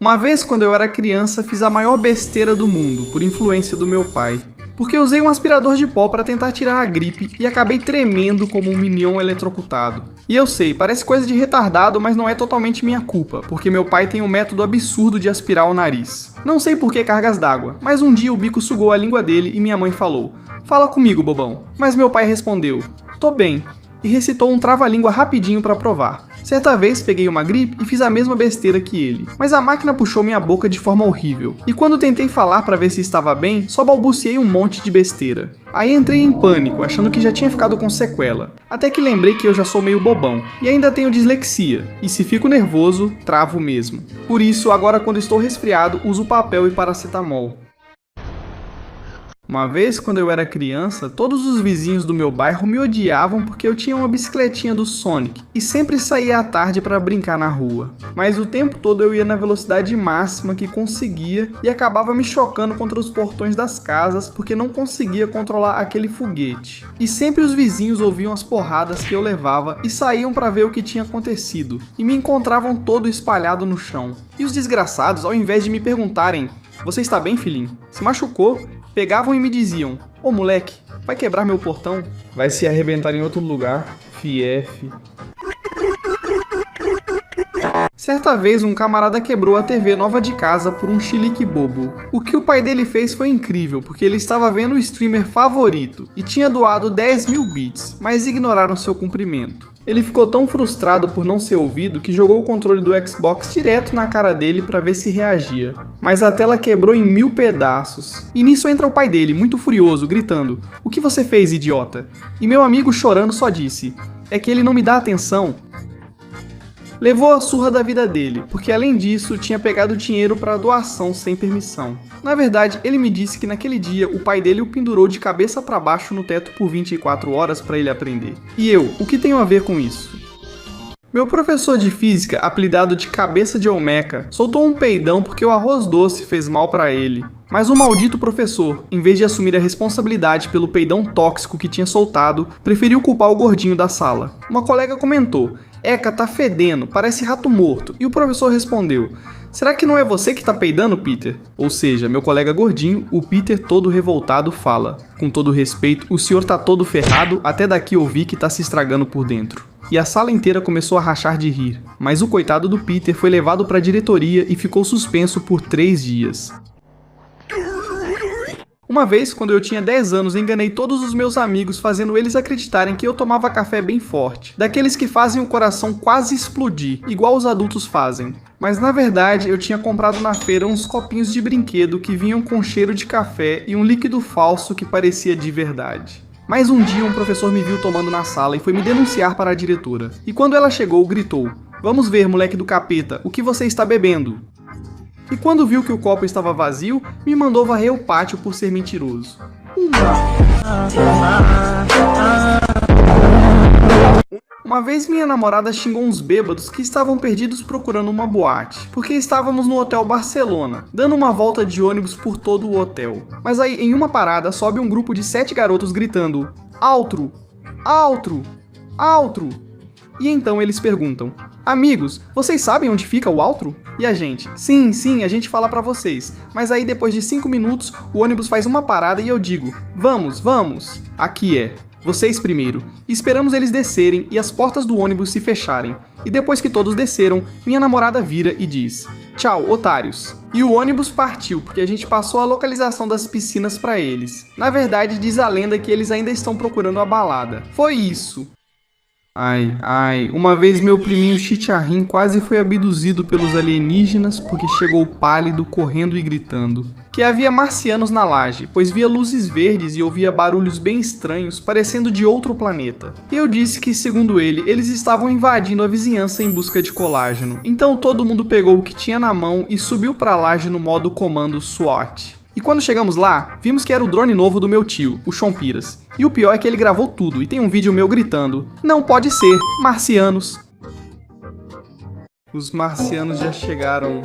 Uma vez, quando eu era criança, fiz a maior besteira do mundo, por influência do meu pai. Porque eu usei um aspirador de pó para tentar tirar a gripe e acabei tremendo como um minion eletrocutado. E eu sei, parece coisa de retardado, mas não é totalmente minha culpa, porque meu pai tem um método absurdo de aspirar o nariz. Não sei por que cargas d'água, mas um dia o bico sugou a língua dele e minha mãe falou: "Fala comigo, bobão." Mas meu pai respondeu: "Tô bem." E recitou um trava-língua rapidinho para provar. Certa vez peguei uma gripe e fiz a mesma besteira que ele, mas a máquina puxou minha boca de forma horrível, e quando tentei falar para ver se estava bem, só balbuciei um monte de besteira. Aí entrei em pânico, achando que já tinha ficado com sequela, até que lembrei que eu já sou meio bobão, e ainda tenho dislexia, e se fico nervoso, travo mesmo. Por isso, agora quando estou resfriado, uso papel e paracetamol. Uma vez, quando eu era criança, todos os vizinhos do meu bairro me odiavam porque eu tinha uma bicicletinha do Sonic e sempre saía à tarde para brincar na rua. Mas o tempo todo eu ia na velocidade máxima que conseguia e acabava me chocando contra os portões das casas porque não conseguia controlar aquele foguete. E sempre os vizinhos ouviam as porradas que eu levava e saíam para ver o que tinha acontecido e me encontravam todo espalhado no chão. E os desgraçados, ao invés de me perguntarem: "Você está bem, filhinho? Se machucou?", pegavam e me diziam: "Ô moleque, vai quebrar meu portão? Vai se arrebentar em outro lugar, fief." Certa vez um camarada quebrou a TV nova de casa por um chilique bobo. O que o pai dele fez foi incrível, porque ele estava vendo o streamer favorito e tinha doado 10.000 bits, mas ignoraram seu cumprimento. Ele ficou tão frustrado por não ser ouvido que jogou o controle do Xbox direto na cara dele para ver se reagia. Mas a tela quebrou em 1000 pedaços. E nisso entra o pai dele, muito furioso, gritando: "O que você fez, idiota?" E meu amigo chorando só disse: "É que ele não me dá atenção." Levou a surra da vida dele, porque além disso tinha pegado dinheiro para doação sem permissão. Na verdade, ele me disse que naquele dia o pai dele o pendurou de cabeça para baixo no teto por 24 horas para ele aprender. E eu, o que tenho a ver com isso? Meu professor de física, apelidado de Cabeça de Olmeca, soltou um peidão porque o arroz doce fez mal para ele. Mas o maldito professor, em vez de assumir a responsabilidade pelo peidão tóxico que tinha soltado, preferiu culpar o gordinho da sala. Uma colega comentou: "Eca, tá fedendo, parece rato morto." E o professor respondeu: "Será que não é você que tá peidando, Peter?" Ou seja, meu colega gordinho, o Peter todo revoltado, fala: "Com todo respeito, o senhor tá todo ferrado, até daqui ouvi que tá se estragando por dentro." E a sala inteira começou a rachar de rir. Mas o coitado do Peter foi levado pra diretoria e ficou suspenso por 3 dias. Uma vez, quando eu tinha 10 anos, enganei todos os meus amigos fazendo eles acreditarem que eu tomava café bem forte. Daqueles que fazem o coração quase explodir, igual os adultos fazem. Mas na verdade, eu tinha comprado na feira uns copinhos de brinquedo que vinham com cheiro de café e um líquido falso que parecia de verdade. Mas um dia um professor me viu tomando na sala e foi me denunciar para a diretora. E quando ela chegou, gritou: "Vamos ver, moleque do capeta, o que você está bebendo?" E quando viu que o copo estava vazio, me mandou varrer o pátio por ser mentiroso. Uma vez minha namorada xingou uns bêbados que estavam perdidos procurando uma boate, porque estávamos no Hotel Barcelona, dando uma volta de ônibus por todo o hotel. Mas aí, em uma parada, sobe um grupo de 7 garotos gritando: "Altro! Altro! Altro!" E então eles perguntam: "Amigos, vocês sabem onde fica o Altro?" E a gente: Sim, a gente fala pra vocês." Mas aí depois de 5 minutos, o ônibus faz uma parada e eu digo: Vamos. Aqui é. Vocês primeiro." E esperamos eles descerem e as portas do ônibus se fecharem. E depois que todos desceram, minha namorada vira e diz: "Tchau, otários." E o ônibus partiu, porque a gente passou a localização das piscinas pra eles. Na verdade, diz a lenda que eles ainda estão procurando a balada. Foi isso. Uma vez meu priminho Chicharrin quase foi abduzido pelos alienígenas porque chegou pálido, correndo e gritando que havia marcianos na laje, pois via luzes verdes e ouvia barulhos bem estranhos, parecendo de outro planeta. E eu disse que, segundo ele, eles estavam invadindo a vizinhança em busca de colágeno. Então todo mundo pegou o que tinha na mão e subiu pra laje no modo comando SWAT. E quando chegamos lá, vimos que era o drone novo do meu tio, o Chompiras. E o pior é que ele gravou tudo e tem um vídeo meu gritando: "Não pode ser, marcianos!" Os marcianos já chegaram.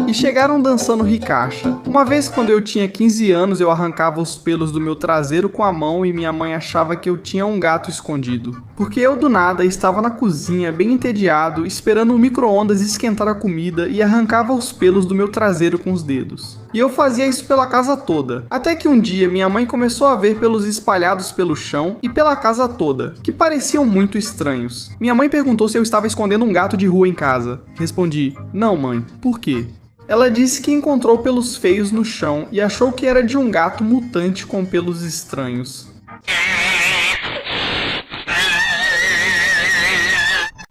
E chegaram dançando ricacha. Uma vez quando eu tinha 15 anos, eu arrancava os pelos do meu traseiro com a mão e minha mãe achava que eu tinha um gato escondido. Porque eu do nada estava na cozinha, bem entediado, esperando o micro-ondas esquentar a comida e arrancava os pelos do meu traseiro com os dedos. E eu fazia isso pela casa toda. Até que um dia minha mãe começou a ver pelos espalhados pelo chão e pela casa toda, que pareciam muito estranhos. Minha mãe perguntou se eu estava escondendo um gato de rua em casa. Respondi: "Não, mãe. Por quê?" Ela disse que encontrou pelos feios no chão e achou que era de um gato mutante com pelos estranhos.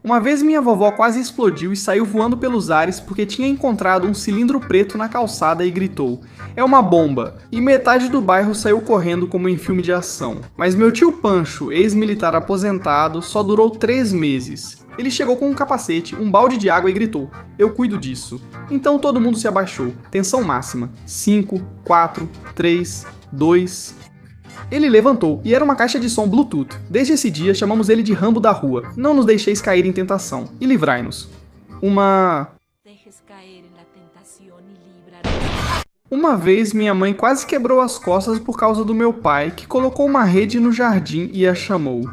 Uma vez minha vovó quase explodiu e saiu voando pelos ares porque tinha encontrado um cilindro preto na calçada e gritou: "É uma bomba!" E metade do bairro saiu correndo como em filme de ação. Mas meu tio Pancho, ex-militar aposentado, só durou 3 meses. Ele chegou com um capacete, um balde de água e gritou: "Eu cuido disso." Então todo mundo se abaixou. Tensão máxima. 5, 4, 3, 2... Ele levantou, e era uma caixa de som Bluetooth. Desde esse dia, chamamos ele de Rambo da rua. Não nos deixeis cair em tentação, e livrai-nos. Uma vez, minha mãe quase quebrou as costas por causa do meu pai, que colocou uma rede no jardim e a chamou: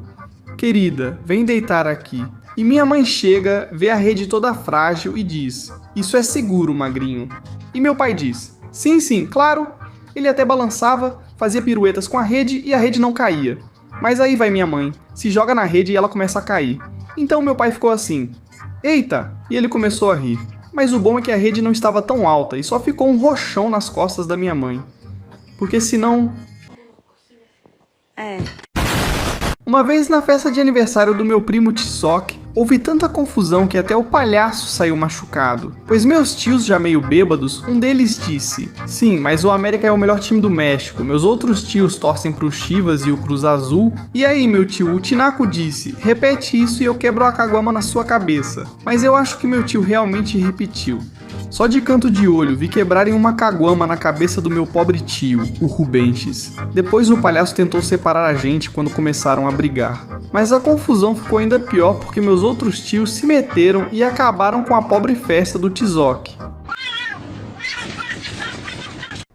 "Querida, vem deitar aqui." E minha mãe chega, vê a rede toda frágil e diz: "Isso é seguro, magrinho." E meu pai diz: "Sim, sim, claro." Ele até balançava, fazia piruetas com a rede e a rede não caía. Mas aí vai minha mãe, se joga na rede e ela começa a cair. Então meu pai ficou assim: "Eita!" E ele começou a rir. Mas o bom é que a rede não estava tão alta e só ficou um roxão nas costas da minha mãe. Porque senão... Uma vez na festa de aniversário do meu primo Tizoc, houve tanta confusão que até o palhaço saiu machucado. Pois meus tios já meio bêbados, um deles disse: "Sim, mas o América é o melhor time do México, meus outros tios torcem pro Chivas e o Cruz Azul." E aí meu tio, o Tinaco, disse: "Repete isso e eu quebro a caguama na sua cabeça." Mas eu acho que meu tio realmente repetiu. Só de canto de olho vi quebrarem uma caguama na cabeça do meu pobre tio, o Rubenches. Depois o palhaço tentou separar a gente quando começaram a brigar. Mas a confusão ficou ainda pior porque meus outros tios se meteram e acabaram com a pobre festa do Tizoc.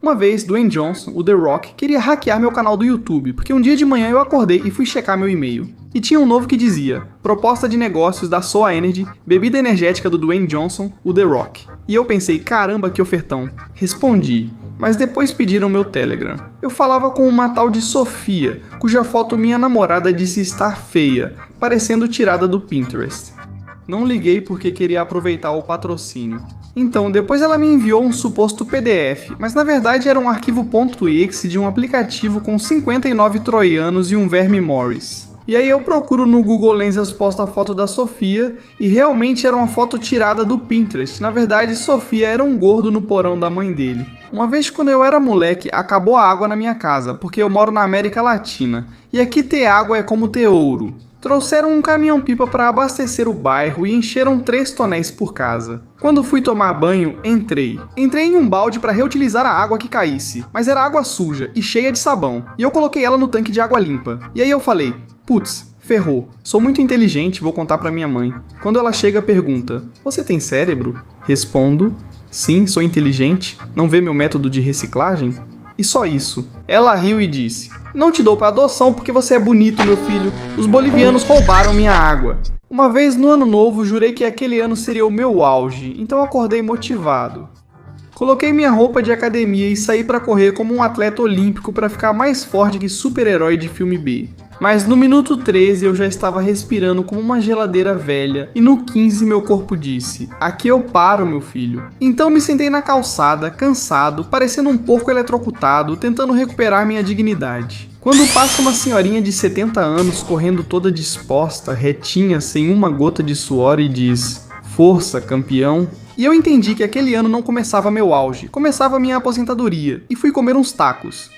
Uma vez, Dwayne Johnson, o The Rock, queria hackear meu canal do YouTube, porque um dia de manhã eu acordei e fui checar meu e-mail. E tinha um novo que dizia: "Proposta de negócios da Soa Energy, bebida energética do Dwayne Johnson, o The Rock." E eu pensei: caramba, que ofertão. Respondi, mas depois pediram meu Telegram. Eu falava com uma tal de Sofia, cuja foto minha namorada disse estar feia, parecendo tirada do Pinterest. Não liguei porque queria aproveitar o patrocínio. Então, depois ela me enviou um suposto PDF, mas na verdade era um arquivo .exe de um aplicativo com 59 troianos e um verme Morris. E aí eu procuro no Google Lens as posta a foto da Sofia e realmente era uma foto tirada do Pinterest. Na verdade, Sofia era um gordo no porão da mãe dele. Uma vez quando eu era moleque, acabou a água na minha casa, porque eu moro na América Latina. E aqui ter água é como ter ouro. Trouxeram um caminhão-pipa para abastecer o bairro e encheram 3 tonéis por casa. Quando fui tomar banho, entrei em um balde para reutilizar a água que caísse, mas era água suja e cheia de sabão, e eu coloquei ela no tanque de água limpa. E aí eu falei: "Putz, ferrou. Sou muito inteligente, vou contar para minha mãe." Quando ela chega, pergunta: "Você tem cérebro?" Respondo: "Sim, sou inteligente. Não vê meu método de reciclagem?" E só isso. Ela riu e disse: "Não te dou para adoção porque você é bonito, meu filho. Os bolivianos roubaram minha água." Uma vez no ano novo, jurei que aquele ano seria o meu auge, então acordei motivado. Coloquei minha roupa de academia e saí para correr como um atleta olímpico para ficar mais forte que super-herói de filme B. Mas no minuto 13 eu já estava respirando como uma geladeira velha e no 15 meu corpo disse: "Aqui eu paro, meu filho." Então me sentei na calçada, cansado, parecendo um porco eletrocutado, tentando recuperar minha dignidade. Quando passa uma senhorinha de 70 anos correndo toda disposta, retinha, sem uma gota de suor e diz: "Força, campeão." E eu entendi que aquele ano não começava meu auge, começava minha aposentadoria, e fui comer uns tacos.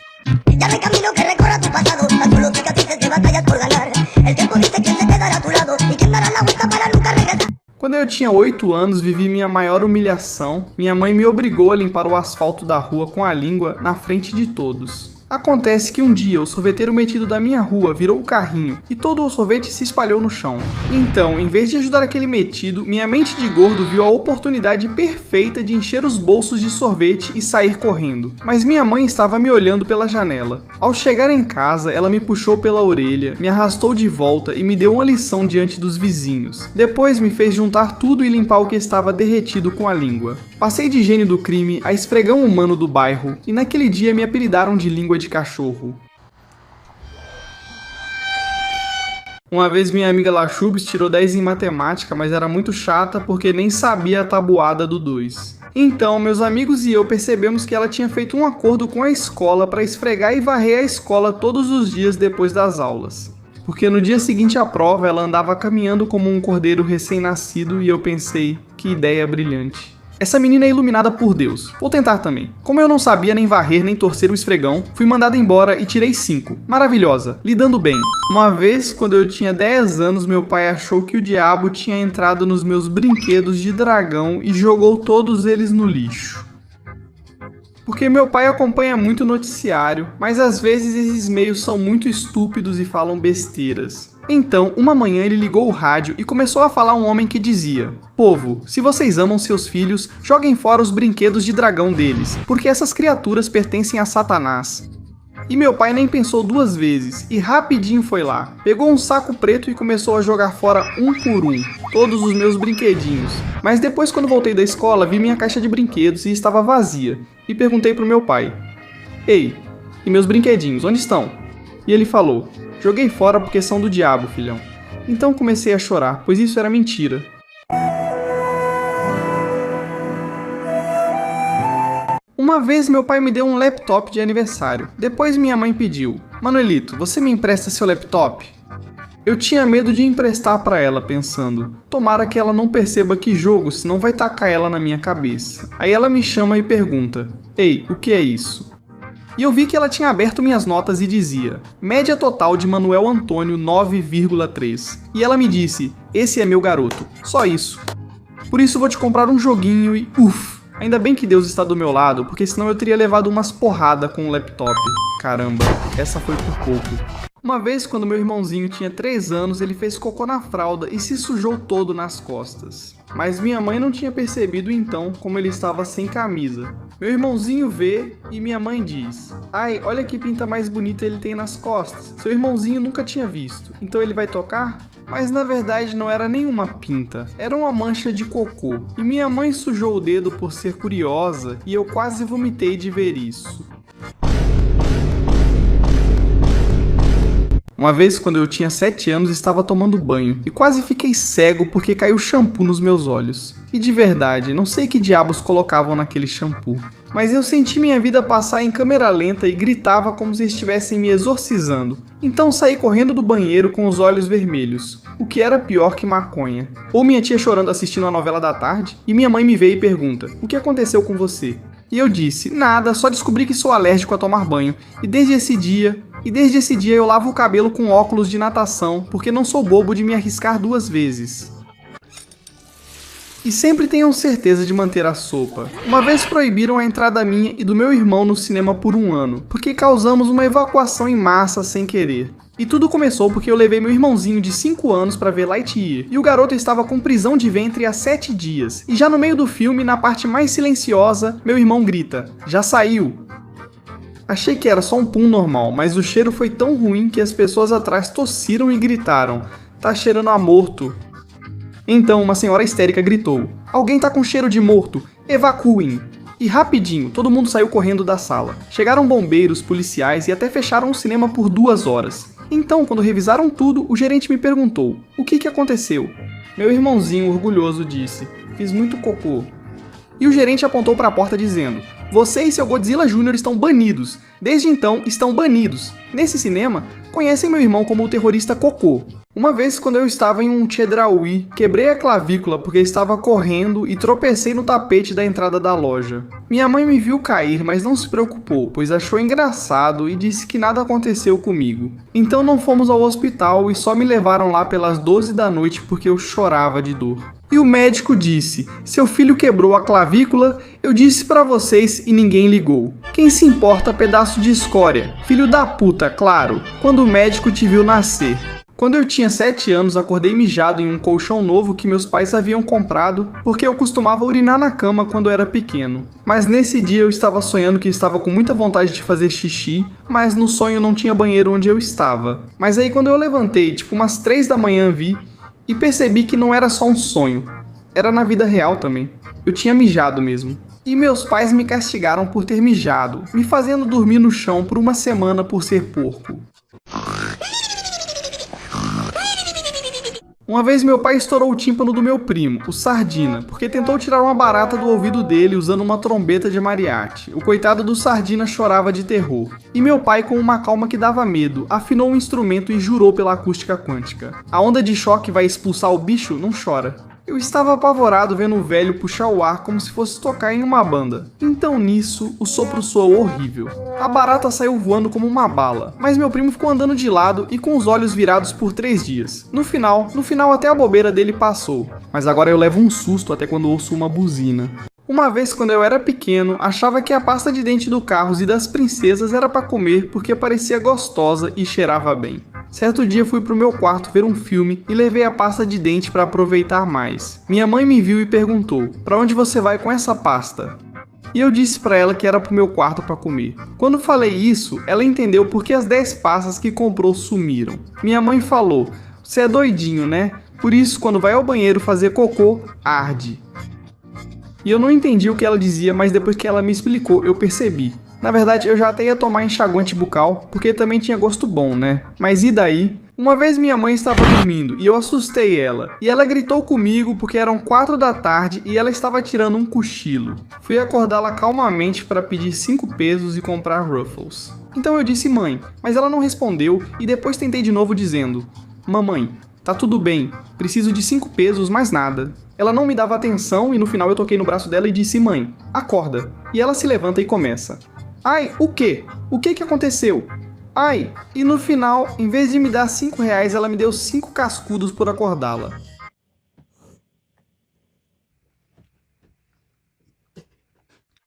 Ya no hay camino que recorra tu pasado, a tu lógica te dice que batallas por ganar. El tiempo dice quién se quedará a tu lado y quién dará la vuelta para nunca regresar. Quando eu tinha 8 anos, vivi minha maior humilhação. Minha mãe me obrigou a limpar o asfalto da rua com a língua na frente de todos. Acontece que um dia o sorveteiro metido da minha rua virou o carrinho e todo o sorvete se espalhou no chão. Então, em vez de ajudar aquele metido, minha mente de gordo viu a oportunidade perfeita de encher os bolsos de sorvete e sair correndo. Mas minha mãe estava me olhando pela janela. Ao chegar em casa, ela me puxou pela orelha, me arrastou de volta e me deu uma lição diante dos vizinhos. Depois me fez juntar tudo e limpar o que estava derretido com a língua. Passei de gênio do crime a esfregão humano do bairro e naquele dia me apelidaram de língua de cachorro. Uma vez minha amiga Lachubes tirou 10 em matemática, mas era muito chata porque nem sabia a tabuada do 2. Então, meus amigos e eu percebemos que ela tinha feito um acordo com a escola para esfregar e varrer a escola todos os dias depois das aulas. Porque no dia seguinte à prova ela andava caminhando como um cordeiro recém-nascido e eu pensei, que ideia brilhante. Essa menina é iluminada por Deus. Vou tentar também. Como eu não sabia nem varrer nem torcer o esfregão, fui mandada embora e tirei 5. Maravilhosa, lidando bem. Uma vez, quando eu tinha 10 anos, meu pai achou que o diabo tinha entrado nos meus brinquedos de dragão e jogou todos eles no lixo. Porque meu pai acompanha muito noticiário, mas às vezes esses meios são muito estúpidos e falam besteiras. Então, uma manhã ele ligou o rádio e começou a falar um homem que dizia: "Povo, se vocês amam seus filhos, joguem fora os brinquedos de dragão deles, porque essas criaturas pertencem a Satanás." E meu pai nem pensou 2 vezes, e rapidinho foi lá. Pegou um saco preto e começou a jogar fora um por um, todos os meus brinquedinhos. Mas depois, quando voltei da escola, vi minha caixa de brinquedos e estava vazia. E perguntei pro meu pai: "Ei, e meus brinquedinhos, onde estão?" E ele falou: "Joguei fora porque são do diabo, filhão." Então comecei a chorar, pois isso era mentira. Uma vez meu pai me deu um laptop de aniversário. Depois minha mãe pediu: "Manuelito, você me empresta seu laptop?" Eu tinha medo de emprestar pra ela, pensando: tomara que ela não perceba que jogo, senão vai tacar ela na minha cabeça. Aí ela me chama e pergunta: "Ei, o que é isso?" E eu vi que ela tinha aberto minhas notas e dizia: média total de Manuel Antônio 9,3. E ela me disse: "Esse é meu garoto, só isso. Por isso vou te comprar um joguinho e uff. Ainda bem que Deus está do meu lado, porque senão eu teria levado umas porradas com o laptop." Caramba, essa foi por pouco. Uma vez, quando meu irmãozinho tinha 3 anos, ele fez cocô na fralda e se sujou todo nas costas. Mas minha mãe não tinha percebido então como ele estava sem camisa. Meu irmãozinho vê e minha mãe diz: "Ai, olha que pinta mais bonita ele tem nas costas. Seu irmãozinho nunca tinha visto. Então ele vai tocar?" Mas na verdade não era nenhuma pinta, era uma mancha de cocô. E minha mãe sujou o dedo por ser curiosa e eu quase vomitei de ver isso. Uma vez, quando eu tinha 7 anos, estava tomando banho e quase fiquei cego porque caiu shampoo nos meus olhos. E de verdade, não sei que diabos colocavam naquele shampoo. Mas eu senti minha vida passar em câmera lenta e gritava como se estivessem me exorcizando. Então saí correndo do banheiro com os olhos vermelhos, o que era pior que maconha. Ou minha tia chorando assistindo a novela da tarde, e minha mãe me vê e pergunta: "O que aconteceu com você?" E eu disse: "Nada, só descobri que sou alérgico a tomar banho. E desde esse dia eu lavo o cabelo com óculos de natação, porque não sou bobo de me arriscar 2 vezes." E sempre tenham certeza de manter a sopa. Uma vez proibiram a entrada minha e do meu irmão no cinema por 1 ano, porque causamos uma evacuação em massa sem querer. E tudo começou porque eu levei meu irmãozinho de 5 anos pra ver Lightyear, e o garoto estava com prisão de ventre há 7 dias. E já no meio do filme, na parte mais silenciosa, meu irmão grita: "Já saiu!" Achei que era só um pum normal, mas o cheiro foi tão ruim que as pessoas atrás tossiram e gritaram: "Tá cheirando a morto." Então uma senhora histérica gritou: "Alguém tá com cheiro de morto, evacuem!" E rapidinho, todo mundo saiu correndo da sala. Chegaram bombeiros, policiais e até fecharam o cinema por 2 horas. Então, quando revisaram tudo, o gerente me perguntou: "O que aconteceu?" Meu irmãozinho orgulhoso disse: "Fiz muito cocô." E o gerente apontou para a porta dizendo: Você e seu Godzilla Jr. estão banidos. Desde então, estão banidos. Nesse cinema, conhecem meu irmão como o terrorista Cocô. Uma vez, quando eu estava em um Chedraui, quebrei a clavícula porque estava correndo e tropecei no tapete da entrada da loja. Minha mãe me viu cair, mas não se preocupou, pois achou engraçado e disse que nada aconteceu comigo. Então não fomos ao hospital e só me levaram lá pelas 12 da noite porque eu chorava de dor. E o médico disse, seu filho quebrou a clavícula, eu disse pra vocês e ninguém ligou. Quem se importa, pedaço de escória? Filho da puta, claro, quando o médico te viu nascer. Quando eu tinha 7 anos, acordei mijado em um colchão novo que meus pais haviam comprado, porque eu costumava urinar na cama quando era pequeno. Mas nesse dia eu estava sonhando que estava com muita vontade de fazer xixi, mas no sonho não tinha banheiro onde eu estava. Mas aí quando eu levantei, tipo umas 3 da manhã vi, e percebi que não era só um sonho, era na vida real também. Eu tinha mijado mesmo. E meus pais me castigaram por ter mijado, me fazendo dormir no chão por uma semana por ser porco. Uma vez meu pai estourou o tímpano do meu primo, o Sardina, porque tentou tirar uma barata do ouvido dele usando uma trombeta de mariachi. O coitado do Sardina chorava de terror. E meu pai, com uma calma que dava medo, afinou o instrumento e jurou pela acústica quântica. A onda de choque vai expulsar o bicho? Não chora. Eu estava apavorado vendo o velho puxar o ar como se fosse tocar em uma banda. Então nisso, o sopro soou horrível. A barata saiu voando como uma bala, mas meu primo ficou andando de lado e com os olhos virados por 3 dias. No final até a bobeira dele passou. Mas agora eu levo um susto até quando ouço uma buzina. Uma vez, quando eu era pequeno, achava que a pasta de dente do Carros e das princesas era para comer porque parecia gostosa e cheirava bem. Certo dia fui pro meu quarto ver um filme e levei a pasta de dente para aproveitar mais. Minha mãe me viu e perguntou, "Pra onde você vai com essa pasta?" E eu disse pra ela que era pro meu quarto para comer. Quando falei isso, ela entendeu porque as 10 pastas que comprou sumiram. Minha mãe falou, "Você é doidinho, né? Por isso, quando vai ao banheiro fazer cocô, arde." E eu não entendi o que ela dizia, mas depois que ela me explicou, eu percebi. Na verdade, eu já até ia tomar enxaguante bucal, porque também tinha gosto bom, né? Mas e daí? Uma vez minha mãe estava dormindo e eu assustei ela. E ela gritou comigo porque eram 4 da tarde e ela estava tirando um cochilo. Fui acordá-la calmamente para pedir 5 pesos e comprar Ruffles. Então eu disse mãe, mas ela não respondeu e depois tentei de novo dizendo, "Mamãe, tá tudo bem, preciso de 5 pesos, mais nada." Ela não me dava atenção e no final eu toquei no braço dela e disse, "Mãe, acorda." E ela se levanta e começa. "Ai, o quê? O que aconteceu? Ai." E no final, em vez de me dar 5 reais, ela me deu 5 cascudos por acordá-la.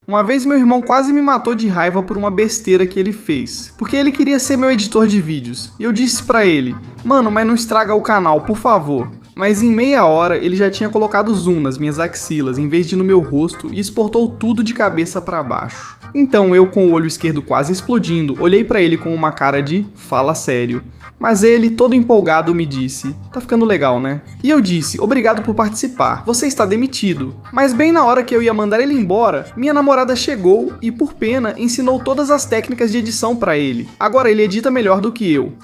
Uma vez meu irmão quase me matou de raiva por uma besteira que ele fez, porque ele queria ser meu editor de vídeos. E eu disse pra ele, "Mano, mas não estraga o canal, por favor." Mas em meia hora ele já tinha colocado zoom nas minhas axilas em vez de no meu rosto e exportou tudo de cabeça pra baixo. Então eu, com o olho esquerdo quase explodindo, olhei pra ele com uma cara de "fala sério." Mas ele, todo empolgado, me disse, "Tá ficando legal, né?" E eu disse, "Obrigado por participar, você está demitido." Mas bem na hora que eu ia mandar ele embora, minha namorada chegou e, por pena, ensinou todas as técnicas de edição pra ele. Agora ele edita melhor do que eu.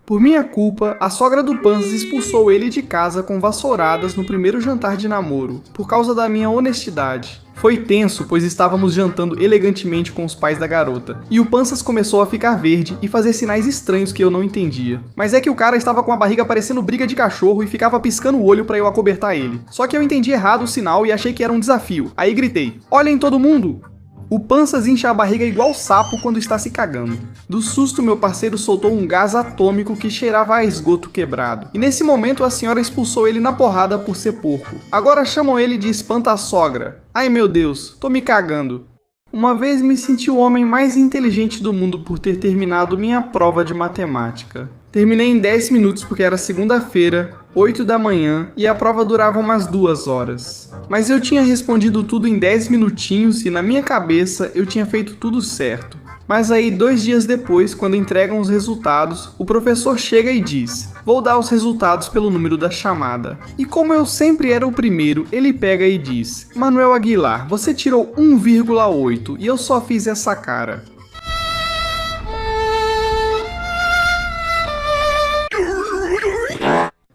Por minha culpa, a sogra do Panzas expulsou ele de casa com vassouradas no primeiro jantar de namoro, por causa da minha honestidade. Foi tenso, pois estávamos jantando elegantemente com os pais da garota, e o Panzas começou a ficar verde e fazer sinais estranhos que eu não entendia. Mas é que o cara estava com a barriga parecendo briga de cachorro e ficava piscando o olho pra eu acobertar ele. Só que eu entendi errado o sinal e achei que era um desafio. Aí gritei, "Olhem todo mundo!" O Panzas incha a barriga igual sapo quando está se cagando. Do susto, meu parceiro soltou um gás atômico que cheirava a esgoto quebrado. E nesse momento a senhora expulsou ele na porrada por ser porco. Agora chamam ele de espanta-sogra. Ai meu Deus, tô me cagando. Uma vez me senti o homem mais inteligente do mundo por ter terminado minha prova de matemática. Terminei em 10 minutos porque era segunda-feira, 8 da manhã, e a prova durava umas 2 horas. Mas eu tinha respondido tudo em 10 minutinhos e na minha cabeça eu tinha feito tudo certo. Mas aí 2 dias depois, quando entregam os resultados, o professor chega e diz, "Vou dar os resultados pelo número da chamada." E como eu sempre era o primeiro, ele pega e diz, "Manuel Aguilar, você tirou 1,8 e eu só fiz essa cara."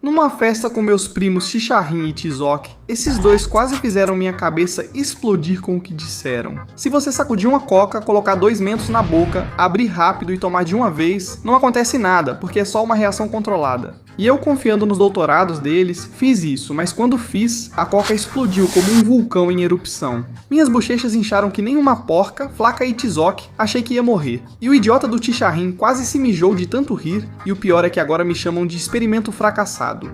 Numa Numa festa com meus primos Chicharrin e Tizoc, esses dois quase fizeram minha cabeça explodir com o que disseram. Se você sacudir uma coca, colocar 2 mentos na boca, abrir rápido e tomar de uma vez, não acontece nada, porque é só uma reação controlada. E eu, confiando nos doutorados deles, fiz isso, mas quando fiz, a coca explodiu como um vulcão em erupção. Minhas bochechas incharam que nem uma porca, Flaca e Tizoc, achei que ia morrer. E o idiota do Chicharrin quase se mijou de tanto rir, e o pior é que agora me chamam de experimento fracassado.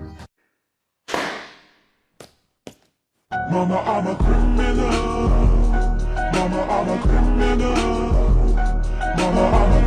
Mama, I'm a criminal. Mama, I'm a criminal. Mama, I'm a